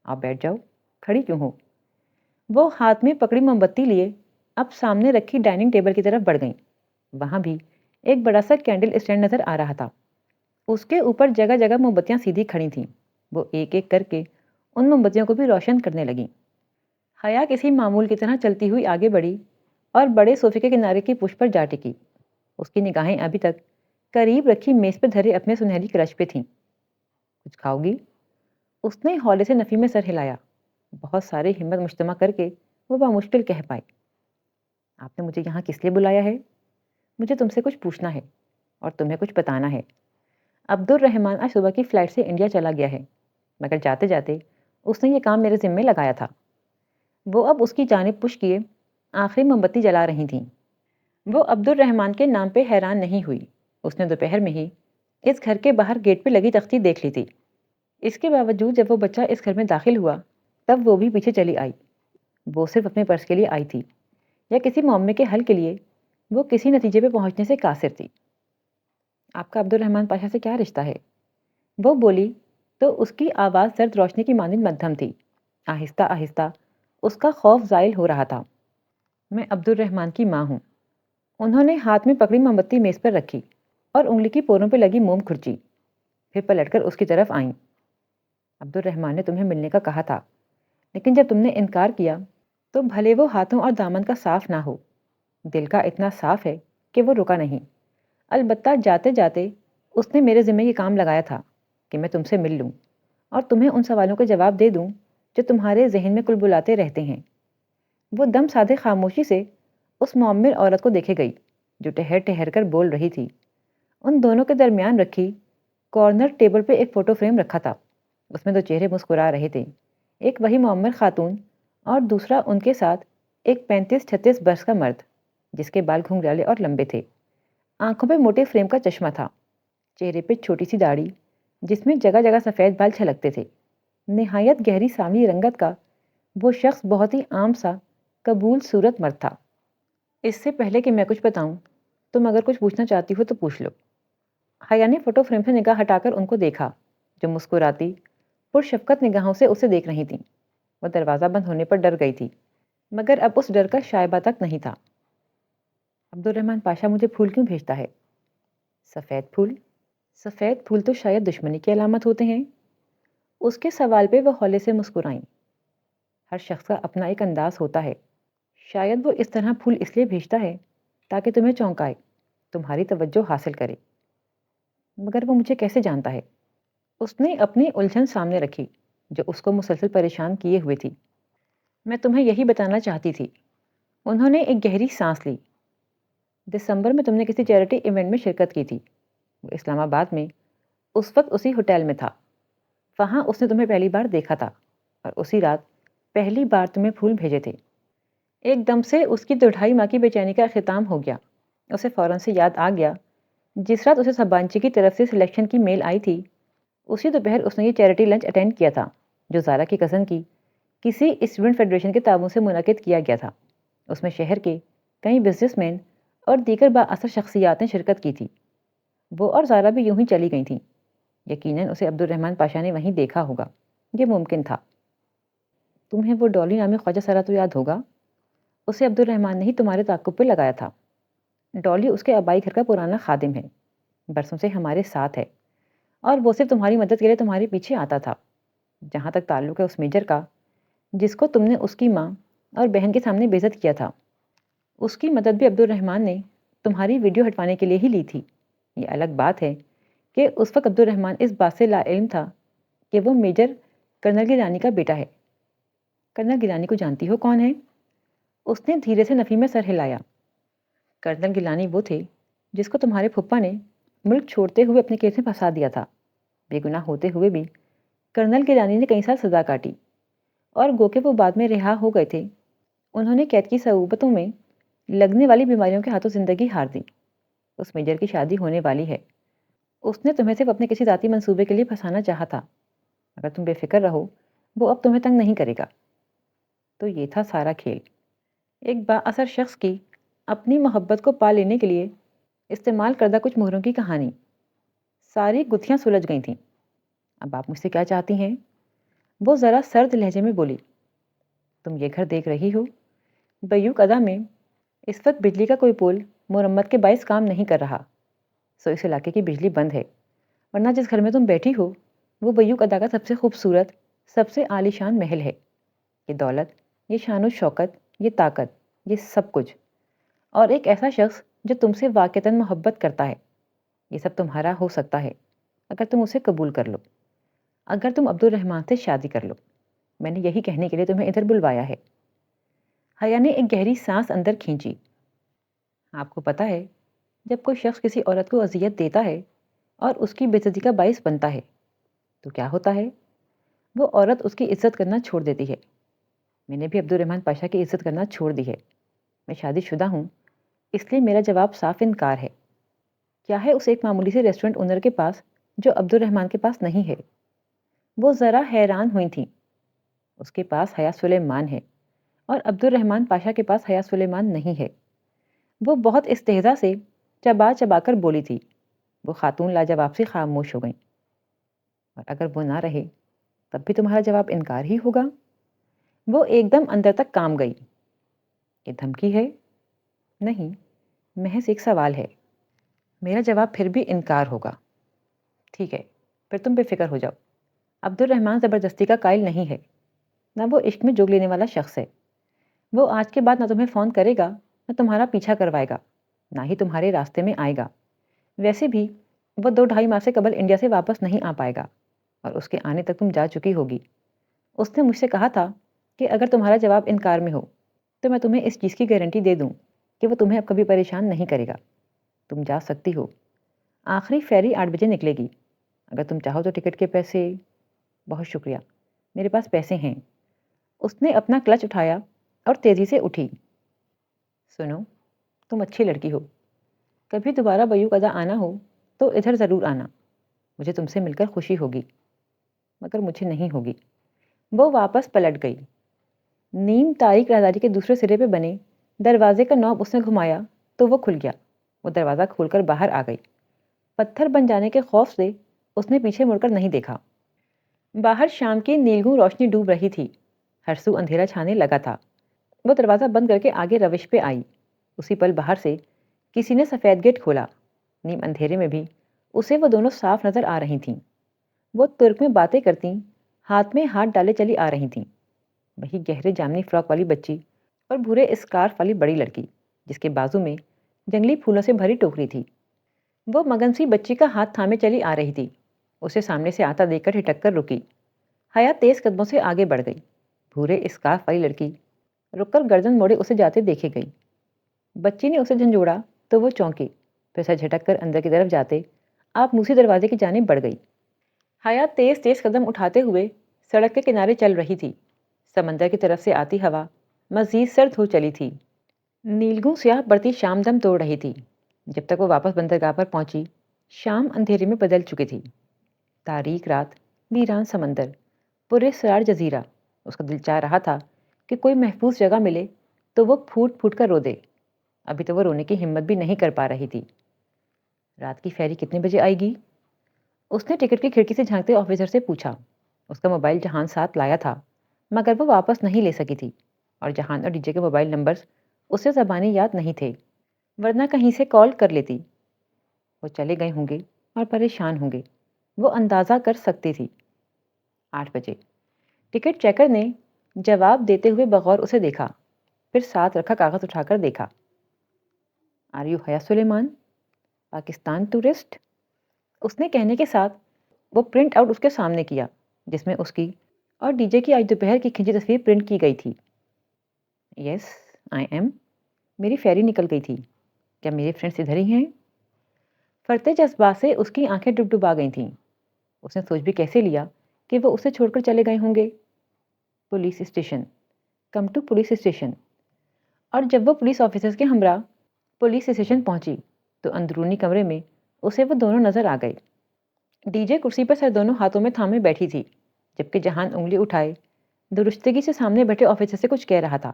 آپ بیٹھ جاؤ، کھڑی کیوں ہو؟ وہ ہاتھ میں پکڑی موم بتی لیے اب سامنے رکھی ڈائننگ ٹیبل کی طرف بڑھ گئیں۔ وہاں بھی ایک بڑا سا کینڈل اسٹینڈ نظر آ رہا تھا۔ اس کے اوپر جگہ جگہ موم بتیاں سیدھی کھڑی تھیں۔ وہ ایک ایک کر کے ان موم بتیوں کو بھی روشن کرنے لگیں۔ حیا کسی معمول کی طرح چلتی ہوئی آگے بڑھی اور بڑے صوفے کے کنارے کی پشت پر جا ٹکی۔ اس کی نگاہیں ابھی تک قریب رکھی میز پہ دھرے اپنے سنہری کلچ پہ تھیں۔ کچھ کھاؤ گی؟ اس نے ہولے سے نفی میں سر ہلایا۔ بہت سارے ہمت مجتمع کر کے وہ بامشکل کہہ پائی، آپ نے مجھے یہاں کس لیے بلایا ہے؟ مجھے تم سے کچھ پوچھنا ہے اور تمہیں کچھ بتانا ہے۔ عبد الرحمن آج صبح کی فلائٹ سے انڈیا چلا گیا ہے، مگر جاتے جاتے اس نے یہ کام میرے ذمے لگایا تھا۔ وہ اب اس کی جانب پش کیے آخری موم بتی جلا رہی تھیں۔ وہ عبد الرحمن کے نام پہ حیران نہیں ہوئی۔ اس نے دوپہر میں ہی اس گھر کے باہر گیٹ پہ لگی تختی دیکھ لی تھی۔ اس کے باوجود جب وہ بچہ اس گھر میں داخل ہوا تب وہ بھی پیچھے چلی آئی۔ وہ صرف اپنے پرس کے لیے آئی تھی یا کسی معاملے کے حل کے لیے وہ کسی نتیجے پہ پہنچنے سے قاصر تھی۔ آپ کا عبد الرحمن پاشا سے کیا رشتہ ہے؟ وہ بولی تو اس کی آواز زرد روشنی کی مانند مدھم تھی۔ آہستہ آہستہ اس کا خوف زائل ہو رہا تھا۔ میں عبد الرحمن کی ماں ہوں۔ انہوں نے ہاتھ میں پکڑی موم بتی میز پر رکھی اور انگلی کی پوروں پہ لگی موم کھرچی، پھر پلٹ کر اس کی طرف آئیں۔ عبد الرحمن نے تمہیں ملنے کا کہا تھا، لیکن جب تم نے انکار کیا تو بھلے وہ ہاتھوں اور دامن کا صاف نہ ہو، دل کا اتنا صاف ہے کہ وہ رکا نہیں۔ البتہ جاتے جاتے اس نے میرے ذمہ یہ کام لگایا تھا کہ میں تم سے مل لوں اور تمہیں ان سوالوں کے جواب دے دوں جو تمہارے ذہن میں کلبلاتے رہتے ہیں۔ وہ دم سادے خاموشی سے اس معمر عورت کو دیکھے گئی جو ٹہر ٹہر کر بول رہی تھی ان دونوں کے درمیان رکھی کارنر ٹیبل پہ ایک فوٹو فریم رکھا تھا. اس میں 2 چہرے مسکرا رہے تھے. ایک وہی معمر خاتون اور دوسرا ان کے ساتھ ایک 35-36 برس کا مرد جس کے بال گھنگرالے اور لمبے تھے. آنکھوں پہ موٹے فریم کا چشمہ تھا. چہرے پہ چھوٹی سی داڑھی جس میں جگہ جگہ سفید بال چھلکتے تھے. نہایت گہری سانولی رنگت کا وہ شخص بہت ہی عام سا قبول صورت مرد تھا. اس سے پہلے کہ میں کچھ بتاؤں تم اگر کچھ پوچھنا چاہتی ہو تو پوچھ لو. حیا نے فوٹو فریم سے نگاہ ہٹا کر ان کو دیکھا جو مسکراتی پرشفقت نگاہوں سے اسے دیکھ رہی تھیں. وہ دروازہ بند ہونے پر ڈر گئی تھی مگر اب اس ڈر کا شائبہ تک نہیں تھا. عبد الرحمن پاشا مجھے پھول کیوں بھیجتا ہے؟ سفید پھول؟ سفید پھول تو شاید دشمنی کی علامت ہوتے ہیں. اس کے سوال پہ وہ ہولے سے مسکرائیں. ہر شخص کا اپنا ایک انداز ہوتا ہے. شاید وہ اس طرح پھول اس لیے بھیجتا ہے تاکہ تمہیں چونکائے، تمہاری توجہ حاصل کرے. مگر وہ مجھے کیسے جانتا ہے؟ اس نے اپنی الجھن سامنے رکھی جو اس کو مسلسل پریشان کیے ہوئے تھی. میں تمہیں یہی بتانا چاہتی تھی. انہوں نے ایک گہری سانس لی. دسمبر میں تم نے کسی چیریٹی ایونٹ میں شرکت کی تھی. وہ اسلام آباد میں اس وقت اسی ہوٹل میں تھا. وہاں اس نے تمہیں پہلی بار دیکھا تھا اور اسی رات پہلی بار تمہیں پھول بھیجے تھے. ایک دم سے اس کی 2.5 ماہ کی بے چینی کا اختتام ہو گیا. اسے فوراً سے یاد آ گیا جس رات اسے سبانچی کی طرف سے سلیکشن کی میل آئی تھی اسی دوپہر اس نے یہ چیریٹی لنچ اٹینڈ کیا تھا جو زارا کی کزن کی کسی اسٹوڈنٹ فیڈریشن کے تعاون سے منعقد کیا گیا تھا. اس میں شہر کے کئی بزنس مین اور دیگر بااثر شخصیات نے شرکت کی تھی. وہ اور زارا بھی یوں ہی چلی گئی تھیں. یقیناً اسے عبد الرحمن پاشا نے وہیں دیکھا ہوگا. یہ ممکن تھا. تمہیں وہ ڈالی نامی خواجہ سرا تو یاد ہوگا. اسے عبد الرحمن نے ہی تمہارے تعاقب پہ لگایا تھا. ڈالی اس کے آبائی گھر کا پرانا خادم ہے. برسوں سے ہمارے ساتھ ہے اور وہ صرف تمہاری مدد کے لیے تمہارے پیچھے آتا تھا. جہاں تک تعلق ہے اس میجر کا جس کو تم نے اس کی ماں اور بہن کے سامنے بے عزت کیا تھا، اس کی مدد بھی عبد الرحمن نے تمہاری ویڈیو ہٹوانے کے لیے ہی لی تھی. یہ الگ بات ہے کہ اس وقت عبد الرحمن اس بات سے لا علم تھا کہ وہ میجر کرنل گیلانی کا بیٹا ہے. کرنل گیلانی کو جانتی ہو کون ہے؟ اس نے دھیرے سے نفی میں سر ہلایا. کرنل گیلانی وہ تھے جس کو تمہارے پھپھا نے ملک چھوڑتے ہوئے اپنے کیس میں پھنسا دیا تھا. بے گناہ ہوتے ہوئے بھی کرنل گیلانی نے کئی سال سزا کاٹی اور گو کہ وہ بعد میں رہا ہو گئے تھے. انہوں نے قید کی صعوبتوں میں لگنے والی بیماریوں کے ہاتھوں زندگی ہار دی. اس میجر کی شادی ہونے والی ہے. اس نے تمہیں صرف اپنے کسی ذاتی منصوبے کے لیے پھنسانا چاہا تھا. اگر تم بے فکر رہو وہ اب تمہیں تنگ نہیں کرے گا. تو یہ تھا سارا کھیل. ایک با اثر شخص کی اپنی محبت کو پا لینے کے لیے استعمال کردہ کچھ مہروں کی کہانی. ساری گتھیاں سلجھ گئی تھیں. اب آپ مجھ سے کیا چاہتی ہیں؟ وہ ذرا سرد لہجے میں بولی. تم یہ گھر دیکھ رہی ہو. بیوک ادا میں اس وقت بجلی کا کوئی پول مرمت کے باعث کام نہیں کر رہا، سو اس علاقے کی بجلی بند ہے. ورنہ جس گھر میں تم بیٹھی ہو وہ بیوک ادا کا سب سے خوبصورت، سب سے عالی شان محل ہے. یہ دولت، یہ شان و شوکت، یہ طاقت، یہ سب کچھ، اور ایک ایسا شخص جو تم سے واقعتاً محبت کرتا ہے. یہ سب تمہارا ہو سکتا ہے اگر تم اسے قبول کر لو، اگر تم عبد الرحمن سے شادی کر لو. میں نے یہی کہنے کے لیے تمہیں ادھر بلوایا ہے. حیا نے ایک گہری سانس اندر کھینچی. آپ کو پتہ ہے جب کوئی شخص کسی عورت کو اذیت دیتا ہے اور اس کی بے عزتی کا باعث بنتا ہے تو کیا ہوتا ہے؟ وہ عورت اس کی عزت کرنا چھوڑ دیتی ہے. میں نے بھی عبد الرحمن پاشا کی عزت کرنا چھوڑ دی ہے. میں شادی شدہ ہوں اس لیے میرا جواب صاف انکار ہے. کیا ہے اس ایک معمولی سے ریسٹورنٹ اونر کے پاس جو عبد الرحمن کے پاس نہیں ہے؟ وہ ذرا حیران ہوئی تھیں. اس کے پاس حیا سلیمان ہے اور عبد الرحمن پاشا کے پاس حیا سلیمان نہیں ہے. وہ بہت استہزا سے چبا چبا کر بولی تھی. وہ خاتون لاجواب سے خاموش ہو گئیں. اور اگر وہ نہ رہے تب بھی تمہارا جواب انکار ہی ہوگا؟ وہ ایک دم اندر تک کام گئی. یہ دھمکی ہے؟ نہیں، محض ایک سوال ہے. میرا جواب پھر بھی انکار ہوگا. ٹھیک ہے، پھر تم بے فکر ہو جاؤ. عبد الرحمن زبردستی کا قائل نہیں ہے، نہ وہ عشق میں جوگ لینے والا شخص ہے. وہ آج کے بعد نہ تمہیں فون کرے گا، نہ تمہارا پیچھا کروائے گا، نہ ہی تمہارے راستے میں آئے گا. ویسے بھی وہ 2-2.5 ماہ سے قبل انڈیا سے واپس نہیں آ پائے گا اور اس کے آنے تک تم جا چکی ہوگی. اس نے مجھ سے کہا تھا کہ اگر تمہارا جواب انکار میں ہو تو میں تمہیں اس چیز کی گارنٹی دے دوں کہ وہ تمہیں اب کبھی پریشان نہیں کرے گا. تم جا سکتی ہو. آخری فیری 8 بجے نکلے گی، اگر تم چاہو تو ٹکٹ کے پیسے۔ بہت شکریہ، میرے پاس پیسے ہیں۔ اس نے اپنا کلچ اٹھایا اور تیزی سے اٹھی۔ سنو، تم اچھی لڑکی ہو، کبھی دوبارہ بیوق ادا آنا ہو تو ادھر ضرور آنا، مجھے تم سے مل کر خوشی ہوگی، مگر مجھے نہیں ہوگی۔ وہ واپس پلٹ گئی۔ نیم تاریک راہداری کے دوسرے سرے پہ بنے دروازے کا نوب اس نے گھمایا تو وہ کھل گیا۔ وہ دروازہ کھول کر باہر آ گئی۔ پتھر بن جانے کے خوف سے اس نے پیچھے مڑ کر نہیں دیکھا۔ باہر شام کی نیلگوں روشنی ڈوب رہی تھی، ہر سو اندھیرا چھانے لگا تھا۔ وہ دروازہ بند کر کے آگے روش پہ آئی۔ اسی پل باہر سے کسی نے سفید گیٹ کھولا۔ نیم اندھیرے میں بھی اسے وہ دونوں صاف نظر آ رہی تھیں۔ وہ ترک میں باتیں کرتی، ہاتھ میں ہاتھ ڈالے چلی آ رہی تھیں۔ وہی گہرے جامنی فراک والی بچی اور بھورے اسکارف والی بڑی لڑکی جس کے بازو میں جنگلی پھولوں سے بھری ٹوکری تھی۔ وہ مگن سی بچی کا ہاتھ تھامے چلی آ رہی تھی۔ اسے سامنے سے آتا دیکھ کر ہٹک کر رکی۔ حیا تیز قدموں سے آگے بڑھ گئی۔ بھورے اسکارف والی لڑکی رک کر گردن موڑے اسے جاتے دیکھے گئی۔ بچی نے اسے جھنجھوڑا تو وہ چونکی، پھر سر جھٹک کر اندر کی طرف جاتے آپ موسی دروازے کی جانب بڑھ گئی۔ حیا تیز تیز قدم اٹھاتے ہوئے سڑک کے کنارے چل رہی تھی۔ سمندر کی طرف سے آتی ہوا مزید سرد ہو چلی تھی۔ نیلگوں سیاہ بڑھتی شام دم توڑ رہی تھی۔ جب تک وہ واپس بندرگاہ پر پہنچی، شام اندھیرے میں بدل چکی تھی۔ تاریک رات، ویران سمندر، پراسرار جزیرہ۔ اس کا دل چاہ رہا تھا کہ کوئی محفوظ جگہ ملے تو وہ پھوٹ پھوٹ کر رو دے۔ ابھی تو وہ رونے کی ہمت بھی نہیں کر پا رہی تھی۔ رات کی فیری کتنے بجے آئے گی؟ اس نے ٹکٹ کی کھڑکی سے جھانکتے آفیسر سے پوچھا۔ اس کا موبائل جہان ساتھ لایا تھا، مگر وہ واپس نہیں لے سکی تھی، اور جہان اور ڈی جے کے موبائل نمبرز اسے زبانی یاد نہیں تھے، ورنہ کہیں سے کال کر لیتی۔ وہ چلے گئے ہوں گے اور پریشان ہوں گے، وہ اندازہ کر سکتی تھی۔ 8 بجے ٹکٹ چیکر نے جواب دیتے ہوئے بغور اسے دیکھا، پھر ساتھ رکھا کاغذ اٹھا کر دیکھا۔ آر یو حیا سلیمان، پاکستان ٹورسٹ؟ اس نے کہنے کے ساتھ وہ پرنٹ آؤٹ اس کے سامنے کیا جس میں اس کی اور ڈی جے کی آج دوپہر کی کھینچی تصویر پرنٹ کی گئی تھی۔ یس آئی ایم، میری فیری نکل گئی تھی، کیا میرے فرینڈس ادھر ہی ہیں؟ فرتے جذبات سے اس کی آنکھیں ڈبڈبا گئی تھیں۔ اس نے سوچ بھی کیسے لیا کہ وہ اسے چھوڑ کر چلے گئے ہوں گے؟ Police station, come to police station. اور جب وہ پولیس آفیسرز کے ہمراہ پولیس اسٹیشن پہنچی تو اندرونی کمرے میں اسے وہ دونوں نظر آ گئے۔ ڈی جے کرسی پر سر دونوں ہاتھوں میں تھامے بیٹھی تھی، جبکہ جہان انگلی اٹھائے درستگی سے سامنے بیٹھے آفیسر سے کچھ کہہ رہا تھا۔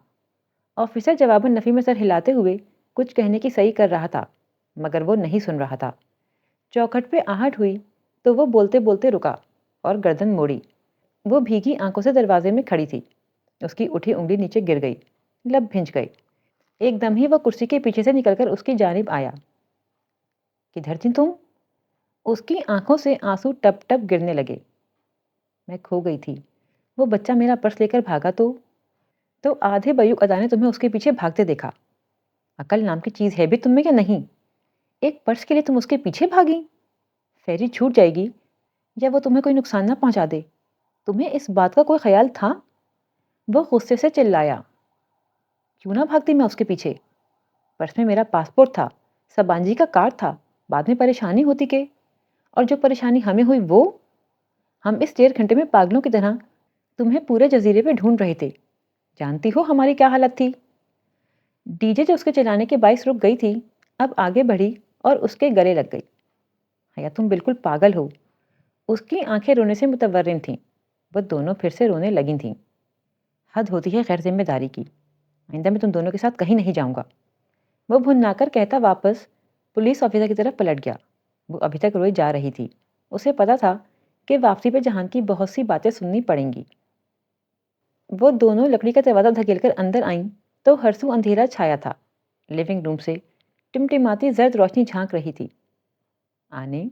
آفیسر جواباً نفی میں سر ہلاتے ہوئے کچھ کہنے کی صحیح کر رہا تھا، مگر وہ نہیں سن رہا تھا۔ چوکھٹ پہ آہٹ ہوئی تو وہ بولتے بولتے رکا اور گردن موڑی۔ وہ بھیگی آنکھوں سے دروازے میں کھڑی تھی۔ اس کی اٹھی انگلی نیچے گر گئی، لب بھنج گئے۔ ایک دم ہی وہ کرسی کے پیچھے سے نکل کر اس کی جانب آیا۔ کدھر تھی تم؟ اس کی آنکھوں سے آنسو ٹپ ٹپ گرنے لگے۔ میں کھو گئی تھی، وہ بچہ میرا پرس لے کر بھاگا تو آدھے بیوق ادا نے تمہیں اس کے پیچھے بھاگتے دیکھا۔ عقل نام کی چیز ہے بھی تم میں یا نہیں؟ ایک پرس کے لیے تم اس کے پیچھے بھاگی؟ فیری چھوٹ جائے گی یا وہ تمہیں کوئی نقصان نہ پہنچا دے، تمہیں اس بات کا کوئی خیال تھا؟ وہ غصے سے چلایا۔ کیوں نہ بھاگتی میں اس کے پیچھے؟ پرس میں میرا پاسپورٹ تھا، سبانجی کا کارڈ تھا، بعد میں پریشانی ہوتی کہ، اور جو پریشانی ہمیں ہوئی وہ، ہم اس 1.5 گھنٹے میں پاگلوں کی طرح تمہیں پورے جزیرے پہ ڈھونڈ رہے تھے۔ جانتی ہو ہماری کیا حالت تھی؟ ڈی جے جو اس کے چلانے کے باعث رک گئی تھی اب آگے بڑھی اور اس کے گلے لگ گئی۔ حیا تم بالکل پاگل ہو۔ اس کی آنکھیں رونے سے متورم تھیں۔ وہ دونوں پھر سے رونے لگی تھیں۔ حد ہوتی ہے غیر ذمہ داری کی، آئندہ میں تم دونوں کے ساتھ کہیں نہیں جاؤں گا، وہ بھننا کر کہتا واپس پولیس آفیسر کی طرف پلٹ گیا۔ وہ ابھی تک روئی جا رہی تھی۔ اسے پتا تھا کہ واپسی پہ جہان کی بہت سی باتیں سننی پڑیں گی۔ وہ دونوں لکڑی کا دروازہ دھکیل کر اندر آئیں تو ہر سو اندھیرا چھایا تھا۔ لیونگ روم سے ٹمٹماتی زرد روشنی جھانک رہی تھی۔ آنے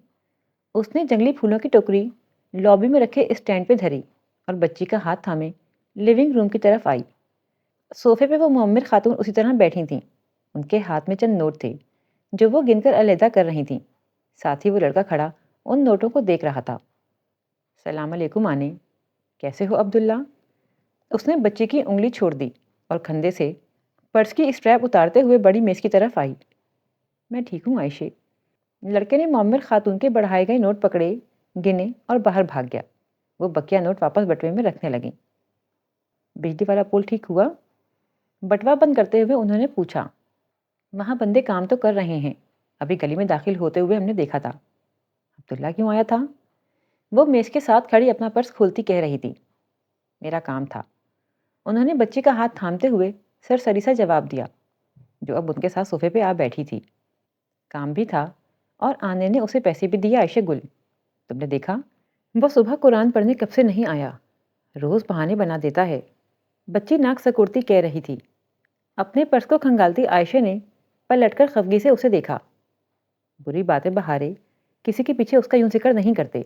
اس نے جنگلی پھولوں کی ٹوکری لابی میں رکھے اسٹینڈ پہ دھری اور بچی کا ہاتھ تھامے لیونگ روم کی طرف آئی۔ صوفے پہ وہ معمر خاتون اسی طرح بیٹھی تھیں۔ ان کے ہاتھ میں چند نوٹ تھے جو وہ گن کر علیحدہ کر رہی تھیں۔ ساتھ ہی وہ لڑکا کھڑا ان نوٹوں کو دیکھ رہا تھا۔ سلام علیکم آنے، کیسے ہو عبداللہ؟ اس نے بچی کی انگلی چھوڑ دی اور کھندے سے پرس کی اسٹریپ اتارتے ہوئے بڑی میز کی طرف آئی۔ میں ٹھیک ہوں عائشے، لڑکے نے معمر خاتون کے بڑھائے گئے نوٹ پکڑے، گنے اور باہر بھاگ گیا۔ وہ بقیہ نوٹ واپس بٹوے میں رکھنے لگیں۔ بجلی والا پول ٹھیک ہوا؟ بٹوا بند کرتے ہوئے انہوں نے پوچھا۔ وہاں بندے کام تو کر رہے ہیں، ابھی گلی میں داخل ہوتے ہوئے ہم نے دیکھا تھا۔ عبداللہ کیوں آیا تھا؟ وہ میز کے ساتھ کھڑی اپنا پرس کھولتی کہہ رہی تھی۔ میرا کام تھا، انہوں نے بچی کا ہاتھ تھامتے ہوئے سرسری سا جواب دیا، جو اب ان کے ساتھ صوفے پہ آ بیٹھی تھی۔ کام بھی تھا اور آنے نے اسے پیسے بھی دیے۔ عائشہ گل، تم نے دیکھا؟ وہ صبح قرآن پڑھنے کب سے نہیں آیا، روز بہانے بنا دیتا ہے۔ بچی ناک سکوڑتی کہہ رہی تھی۔ اپنے پرس کو کھنگالتی عائشہ نے پلٹ کر خفگی سے اسے دیکھا۔ بری باتیں بہارے کسی کے پیچھے اس کا یوں ذکر نہیں کرتے۔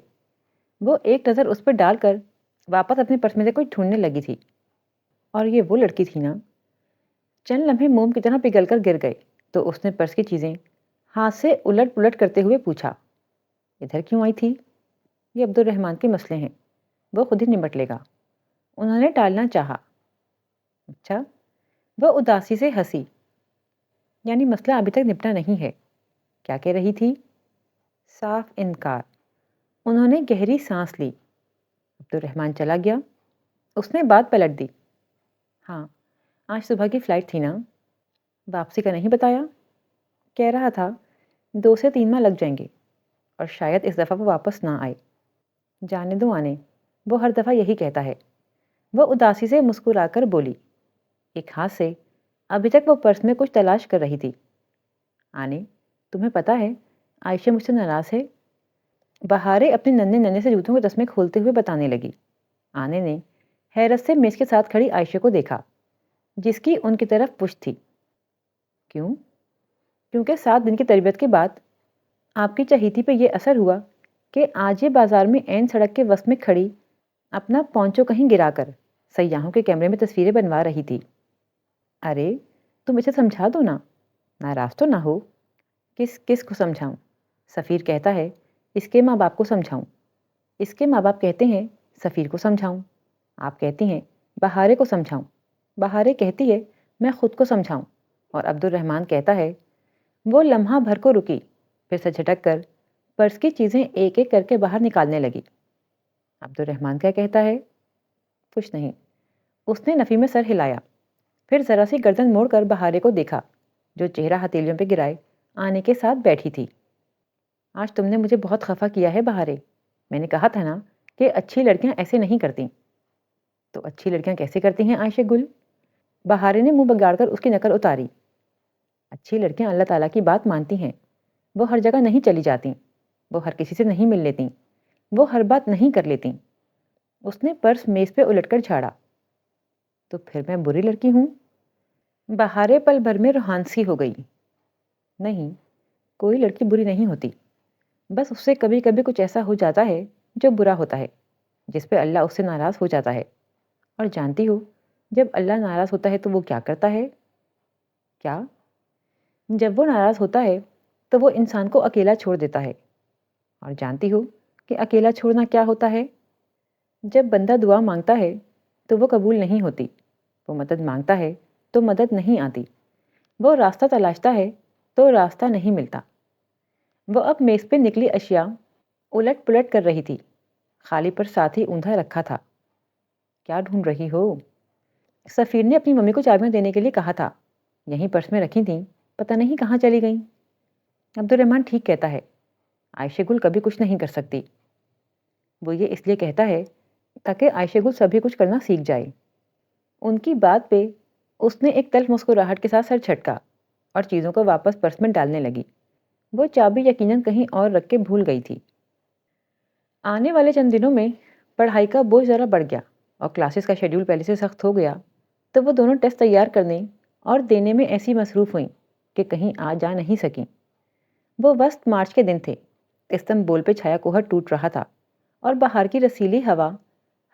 وہ ایک نظر اس پر ڈال کر واپس اپنے پرس میں سے کچھ ڈھونڈنے لگی تھی۔ اور یہ وہ لڑکی تھی نا؟ چند لمحے موم کی طرح پگھل کر گر گئے تو اس نے پرس کی چیزیں ہاتھ سے الٹ پلٹ کرتے ہوئے پوچھا، ادھر کیوں آئی تھی؟ یہ عبد الرحمن کے مسئلے ہیں، وہ خود ہی نمٹ لے گا۔ انہوں نے ٹالنا چاہا۔ اچھا؟ وہ اداسی سے ہنسی۔ یعنی مسئلہ ابھی تک نپٹا نہیں ہے؟ کیا کہہ رہی تھی؟ صاف انکار۔ انہوں نے گہری سانس لی۔ عبد الرحمن چلا گیا؟ اس نے بات پلٹ دی۔ ہاں، آج صبح کی فلائٹ تھی نا؟ واپسی کا نہیں بتایا؟ کہہ رہا تھا 2 سے 3 ماہ لگ جائیں گے اور شاید اس دفعہ وہ واپس نہ آئے۔ جانے دو آنے، وہ ہر دفعہ یہی کہتا ہے۔ وہ اداسی سے مسکرا کر بولی۔ ایک ہاتھ سے ابھی تک وہ پرس میں کچھ تلاش کر رہی تھی۔ آنے، تمہیں پتہ ہے عائشہ مجھ سے ناراض ہے؟ بہارے اپنے ننھے ننھے سے جوتوں کے تسمے کھولتے ہوئے بتانے لگی۔ آنے نے حیرت سے میز کے ساتھ کھڑی عائشہ کو دیکھا، جس کی ان کی طرف پشت تھی۔ کیوں؟ کیونکہ 7 دن کی تربیت کے بعد آپ کی چہیتی پہ یہ اثر ہوا کہ آج یہ بازار میں عین سڑک کے وسط میں کھڑی اپنا پونچو کہیں گرا کر سیاحوں کے کیمرے میں تصویریں بنوا رہی تھی۔ ارے تم اسے سمجھا دو نا، ناراض تو نہ ہو۔ کس کو سمجھاؤں؟ سفیر کہتا ہے اس کے ماں باپ کو سمجھاؤں، اس کے ماں باپ کہتے ہیں سفیر کو سمجھاؤں، آپ کہتی ہیں بہارے کو سمجھاؤں، بہارے کہتی ہے میں خود کو سمجھاؤں، اور عبد الرحمن کہتا ہے۔ وہ لمحہ بھر کو رکی، پھر سے جھٹک کر پرس کی چیزیں ایک ایک کر کے باہر نکالنے لگی۔ عبد الرحمن کیا کہتا ہے؟ کچھ نہیں۔ اس نے نفی میں سر ہلایا، پھر ذرا سی گردن موڑ کر بہارے کو دیکھا، جو چہرہ ہتھیلیوں پہ گرائے آنے کے ساتھ بیٹھی تھی۔ آج تم نے مجھے بہت خفا کیا ہے بہارے، میں نے کہا تھا نا کہ اچھی لڑکیاں ایسے نہیں کرتی۔ تو اچھی لڑکیاں کیسے کرتی ہیں عائشہ گل؟ بہارے نے منہ بگاڑ کر اس کی نقل اتاری۔ اچھی لڑکیاں اللہ تعالیٰ کی بات مانتی ہیں، وہ ہر جگہ نہیں چلی جاتی، وہ ہر کسی سے نہیں مل لیتی، وہ ہر بات نہیں کر لیتی۔ اس نے پرس میز پہ الٹ کر جھاڑا۔ تو پھر میں بری لڑکی ہوں؟ بہارے پل بھر میں روحانسی ہو گئی۔ نہیں، کوئی لڑکی بری نہیں ہوتی، بس اس سے کبھی کبھی کچھ ایسا ہو جاتا ہے جو برا ہوتا ہے، جس پہ اللہ اس سے ناراض ہو جاتا ہے۔ اور جانتی ہو جب اللہ ناراض ہوتا ہے تو وہ کیا کرتا ہے؟ کیا؟ جب وہ ناراض ہوتا ہے تو وہ انسان کو اکیلا چھوڑ دیتا ہے۔ اور جانتی ہو کہ اکیلا چھوڑنا کیا ہوتا ہے؟ جب بندہ دعا مانگتا ہے تو وہ قبول نہیں ہوتی، وہ مدد مانگتا ہے تو مدد نہیں آتی، وہ راستہ تلاشتا ہے تو راستہ نہیں ملتا۔ وہ اب میز پہ نکلی اشیاء الٹ پلٹ کر رہی تھی، خالی پر ساتھ ہی اوندا رکھا تھا۔ کیا ڈھونڈ رہی ہو؟ سفیر نے اپنی ممی کو چابیاں دینے کے لیے کہا تھا، یہیں پرس میں رکھی تھیں، پتہ نہیں کہاں چلی گئیں۔ عبد الرحمن ٹھیک کہتا ہے، عائشہ گل کبھی کچھ نہیں کر سکتی۔ وہ یہ اس لیے کہتا ہے تاکہ عائشہ گل سبھی کچھ کرنا سیکھ جائے۔ ان کی بات پہ اس نے ایک تلخ مسکراہٹ کے ساتھ سر جھٹکا اور چیزوں کو واپس پرس میں ڈالنے لگی۔ وہ چابی یقیناً کہیں اور رکھ کے بھول گئی تھی۔ آنے والے چند دنوں میں پڑھائی کا بوجھ ذرا بڑھ گیا اور کلاسز کا شیڈول پہلے سے سخت ہو گیا، تو وہ دونوں ٹیسٹ تیار کرنے اور دینے میں ایسی مصروف ہوئیں کہ کہیں آ جا نہیں سکیں۔ وہ وسط مارچ کے دن تھے، استنبول پہ چھایا کوہر ٹوٹ رہا تھا اور باہر کی رسیلی ہوا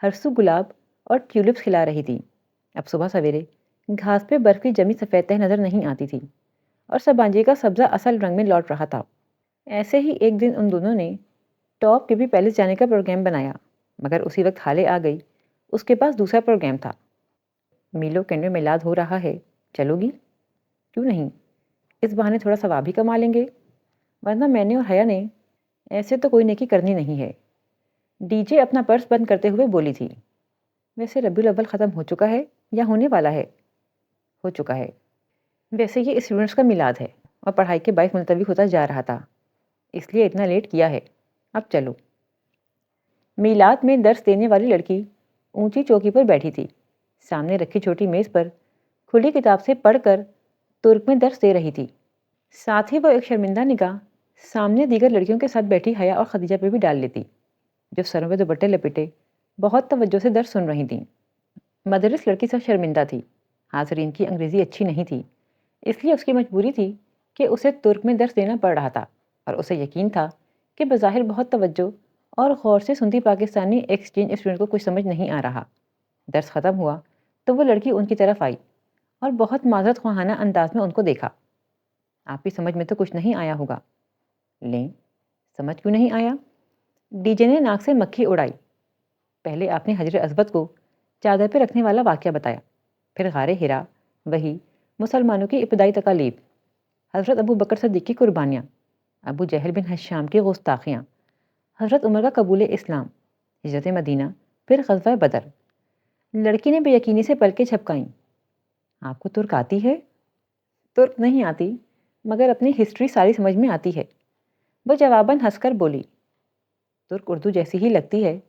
ہرسو گلاب اور ٹیولپس کھلا رہی تھی۔ اب صبح سویرے گھاس پہ برف کی جمی سفید تہ نظر نہیں آتی تھی اور سبانجے کا سبزہ اصل رنگ میں لوٹ رہا تھا۔ ایسے ہی ایک دن ان دونوں نے ٹاپ کے بھی پیلس جانے کا پروگرام بنایا، مگر اسی وقت حالے آ گئی اس کے پاس دوسرا پروگرام تھا۔ میلو کینڈ میں میلاد ہو رہا ہے، چلو گی؟ کیوں نہیں، اس بہانے تھوڑا ثواب بھی کما لیں گے۔ ورنہ میں نے اور حیا نے ایسے تو کوئی نیکی کرنی نہیں ہے۔ ڈی جے اپنا پرس بند کرتے ہوئے بولی تھی۔ ویسے ربیع الاول ختم ہو چکا ہے یا ہونے والا ہے؟ ہو چکا ہے۔ ویسے یہ اسٹوڈنٹس کا میلاد ہے اور پڑھائی کے باعث ملتوی ہوتا جا رہا تھا، اس لیے اتنا لیٹ کیا ہے۔ اب چلو۔ میلاد میں درس دینے والی لڑکی اونچی چوکی پر بیٹھی تھی، سامنے رکھی چھوٹی میز پر کھلی کتاب سے پڑھ کر ترک میں درس دے رہی تھی۔ ساتھ ہی وہ ایک شرمندہ نگاہ سامنے دیگر لڑکیوں کے ساتھ بیٹھی حیا اور خدیجہ پہ بھی ڈال لیتی، جو سروں میں دوپٹے لپیٹے بہت توجہ سے درس سن رہی تھیں۔ مدرس لڑکی سب شرمندہ تھی، حاضرین کی انگریزی اچھی نہیں تھی، اس لیے اس کی مجبوری تھی کہ اسے ترک میں درس دینا پڑ رہا تھا، اور اسے یقین تھا کہ بظاہر بہت توجہ اور غور سے سنتی پاکستانی ایکسچینج اسٹوڈنٹ کو کچھ سمجھ نہیں آ رہا۔ درس ختم ہوا تو وہ لڑکی ان کی طرف آئی اور بہت معذرت خواہانہ انداز میں ان کو دیکھا۔ آپ کی سمجھ میں تو کچھ نہیں آیا ہوگا۔ لیں، سمجھ کیوں نہیں آیا؟ ڈی جے نے ناک سے مکھی اڑائی۔ پہلے آپ نے حجر اسود کو چادر پہ رکھنے والا واقعہ بتایا، پھر غار حرا، وحی، مسلمانوں کی ابتدائی تکالیف، حضرت ابو بکر صدیق کی قربانیاں، ابو جہل بن ہشام کی گستاخیاں، حضرت عمر کا قبول اسلام، ہجرت مدینہ، پھر غزوہ بدر۔ لڑکی نے بے یقینی سے پلکیں جھپکائیں۔ آپ کو ترک آتی ہے؟ ترک نہیں آتی، مگر اپنی ہسٹری ساری سمجھ میں آتی ہے، وہ جواباً ہنس کر بولی۔ ترک اردو جیسی ہی لگتی ہے،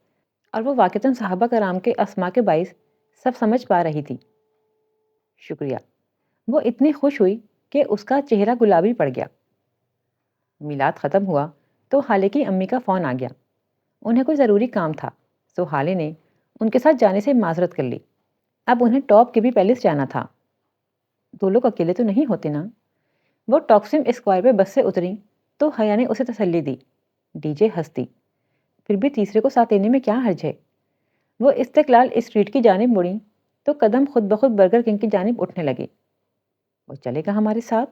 اور وہ واقعتاً صحابہ کرام کے اسما کے باعث سب سمجھ پا رہی تھی۔ شکریہ۔ وہ اتنی خوش ہوئی کہ اس کا چہرہ گلابی پڑ گیا۔ میلاد ختم ہوا تو حالے کی امی کا فون آ گیا۔ انہیں کوئی ضروری کام تھا، تو حالے نے ان کے ساتھ جانے سے معذرت کر لی۔ اب انہیں ٹاپ کے بھی پیلس جانا تھا۔ دو لوگ اکیلے تو نہیں ہوتے نا؟ وہ ٹاکسم اسکوائر پہ بس سے اتری تو حیا نے اسے تسلی دی۔ D J ہنستی۔ پھر بھی تیسرے کو ساتھ لینے میں کیا حرج ہے؟ وہ استقلال اسٹریٹ کی جانب مڑیں تو قدم خود بخود برگر کنگ کی جانب اٹھنے لگے۔ وہ چلے گا ہمارے ساتھ؟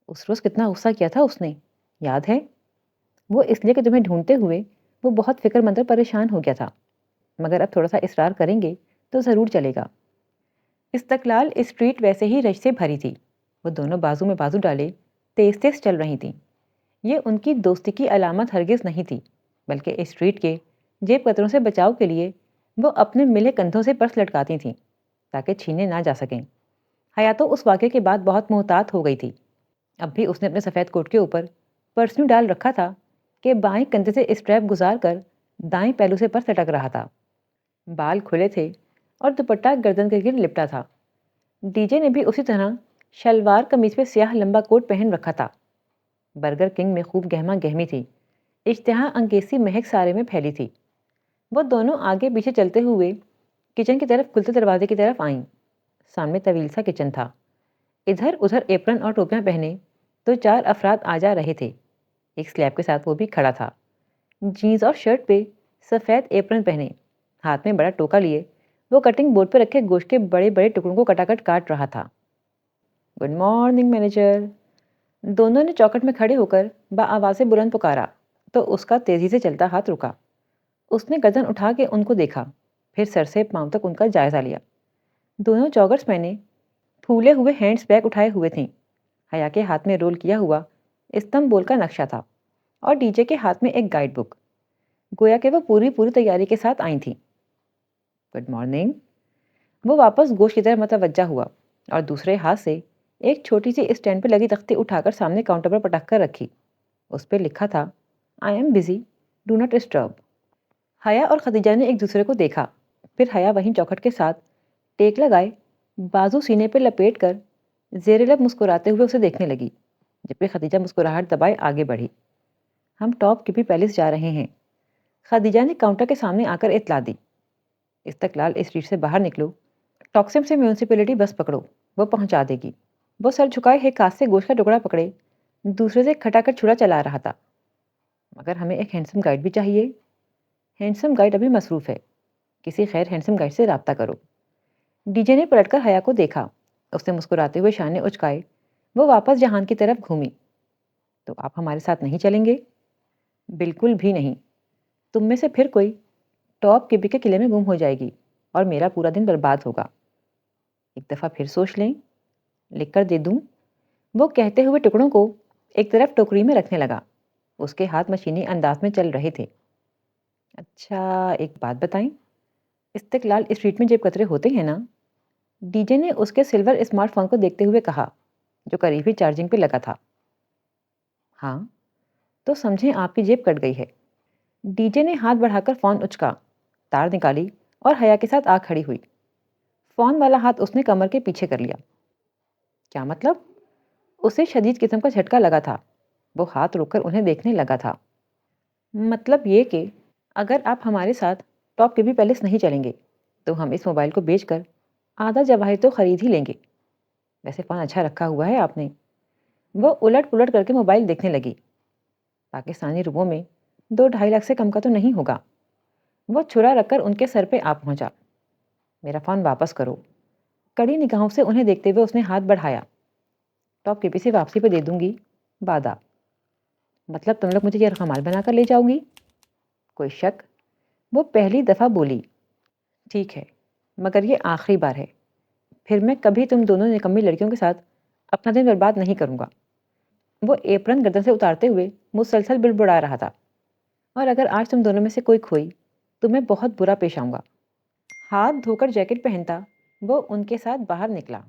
اس روز کتنا غصہ کیا تھا اس نے، یاد ہے؟ وہ اس لیے کہ تمہیں ڈھونڈتے ہوئے وہ بہت فکر مند اور پریشان ہو گیا تھا، مگر اب تھوڑا سا اصرار کریں گے تو ضرور چلے گا۔ استقلال اسٹریٹ ویسے ہی رش سے بھری تھی، وہ دونوں بازو میں بازو ڈالے تیز تیز چل رہی تھیں۔ یہ ان کی دوستی کی علامت ہرگز نہیں تھی، بلکہ اسٹریٹ کے جیب کتروں سے بچاؤ کے لیے وہ اپنے ملے کندھوں سے پرس لٹکاتی تھیں تاکہ چھینے نہ جا سکیں۔ حیا تو اس واقعے کے بعد بہت محتاط ہو گئی تھی۔ اب بھی اس نے اپنے سفید کوٹ کے اوپر پرس یوں ڈال رکھا تھا کہ بائیں کندھے سے اسٹریپ گزار کر دائیں پہلو سے پرس لٹک رہا تھا۔ بال کھلے تھے اور دوپٹہ گردن کے گرد لپٹا تھا۔ ڈی جے نے بھی اسی طرح شلوار قمیض پہ سیاہ لمبا کوٹ پہن رکھا تھا۔ برگر کنگ میں خوب گہما گہمی تھی، اشتہا انگیزی مہک سارے میں پھیلی تھی۔ وہ دونوں آگے پیچھے چلتے ہوئے کچن کی طرف کھلتے دروازے کی طرف آئیں۔ سامنے طویل سا کچن تھا، ادھر ادھر ایپرن اور ٹوپیاں پہنے تو چار افراد آ جا رہے تھے۔ ایک سلیب کے ساتھ وہ بھی کھڑا تھا، جینز اور شرٹ پہ سفید ایپرن پہنے، ہاتھ میں بڑا ٹوکا لیے وہ کٹنگ بورڈ پہ رکھے گوشت کے بڑے بڑے ٹکڑوں کو کٹاکٹ کاٹ رہا تھا۔ گڈ مارننگ مینیجر، دونوں نے چوکٹ میں کھڑے ہو کر بآواز بلند پکارا تو اس کا تیزی سے چلتا ہاتھ رکا۔ اس نے گردن اٹھا کے ان کو دیکھا، پھر سر سے پاؤں تک ان کا جائزہ لیا۔ دونوں جاگرز پہنے پھولے ہوئے ہینڈز بیگ اٹھائے ہوئے تھیں۔ حیا کے ہاتھ میں رول کیا ہوا استنبول کا نقشہ تھا اور ڈی جے کے ہاتھ میں ایک گائیڈ بک، گویا کہ وہ پوری تیاری کے ساتھ آئی تھیں۔ Good morning. وہ واپس گوشت کی طرف متوجہ ہوا اور دوسرے ہاتھ سے ایک چھوٹی سی اسٹینڈ پہ لگی تختی اٹھا کر سامنے کاؤنٹر پر پٹک کر رکھی۔ اس پہ لکھا تھا I am busy, do not disturb. حیا اور خدیجہ نے ایک دوسرے کو دیکھا، پھر حیا وہیں چوکھٹ کے ساتھ ٹیک لگائے بازو سینے پہ لپیٹ کر زیر لب مسکراتے ہوئے اسے دیکھنے لگی، جبکہ خدیجہ مسکراہٹ دبائے آگے بڑھی۔ ہم ٹاپ کی بھی پیلس جا رہے ہیں، خدیجہ نے کاؤنٹر کے سامنے آ کر اطلاع دی۔ استقلال اسٹریٹ سے باہر نکلو، ٹاکسم سے میونسپلٹی بس پکڑو، وہ پہنچا دے گی۔ وہ سر جھکائے ایک ہاتھ سے گوشت کا ٹکڑا پکڑے دوسرے سے کھٹا کر چھڑا چلا رہا تھا۔ مگر ہمیں ایک ہینڈسم گائیڈ بھی چاہیے۔ ہینڈسم گائیڈ ابھی مصروف ہے، کسی خیر ہینڈسم گائیڈ سے رابطہ کرو۔ ڈی جے نے پلٹ کر حیا کو دیکھا، اس نے مسکراتے ہوئے شانے اچکائے وہ واپس جہان کی طرف گھومی۔ تو آپ ہمارے ساتھ نہیں چلیں گے؟ بالکل بھی نہیں، تم میں سے پھر کوئی ٹاپ کبی کے قلعے میں گم ہو جائے گی اور میرا پورا دن برباد ہوگا۔ ایک دفعہ پھر سوچ لیں، لکھ کر دے دوں؟ وہ کہتے ہوئے ٹکڑوں کو ایک طرف ٹوکری میں رکھنے لگا۔ اس کے ہاتھ مشینی انداز میں چل رہے تھے۔ اچھا، ایک بات بتائیں، استقلال اسٹریٹ میں جیب کترے ہوتے ہیں نا؟ ڈی جے نے اس کے سلور اسمارٹ فون کو دیکھتے ہوئے کہا، جو قریب ہی چارجنگ پہ لگا تھا۔ ہاں، تو سمجھیں آپ کی جیب کٹ گئی ہے۔ ڈی جے نے ہاتھ بڑھا کر فون اچکا، تار نکالی اور حیا کے ساتھ آ کھڑی ہوئی۔ فون والا ہاتھ اس نے کمر کے پیچھے کر لیا۔ کیا مطلب؟ اسے شدید قسم کا جھٹکا لگا تھا۔ وہ ہاتھ روک کر انہیں دیکھنے لگا تھا۔ مطلب یہ کہ اگر آپ ہمارے ساتھ ٹاپ کے بھی پیلس نہیں چلیں گے تو ہم اس موبائل کو بیچ کر آدھا جواہر تو خرید ہی لیں گے۔ ویسے فون اچھا رکھا ہوا ہے آپ نے۔ وہ الٹ پلٹ کر کے موبائل دیکھنے لگی۔ پاکستانی روپوں میں 2-2.5 لاکھ سے کم کا تو نہیں ہوگا۔ وہ چھرا رکھ کر ان کے سر پہ آ پہنچا۔ میرا فون واپس کرو۔ کڑی نگاہوں سے انہیں دیکھتے ہوئے اس نے ہاتھ بڑھایا۔ ٹاپ کے پیسے واپسی پہ دے دوں گی، وعدہ۔ مطلب تم لوگ مجھے یرغمال بنا کر لے جاؤ گی؟ کوئی شک؟ وہ پہلی دفعہ بولی۔ ٹھیک ہے، مگر یہ آخری بار ہے۔ پھر میں کبھی تم دونوں نکمی لڑکیوں کے ساتھ اپنا دن برباد نہیں کروں گا۔ وہ ایپرن گردن سے اتارتے ہوئے مسلسل بڑبڑا رہا تھا۔ اور اگر آج تم دونوں میں سے کوئی کھوئی تو میں بہت برا پیش آؤں گا۔ ہاتھ دھو کر جیکٹ پہنتا وہ ان کے ساتھ باہر نکلا۔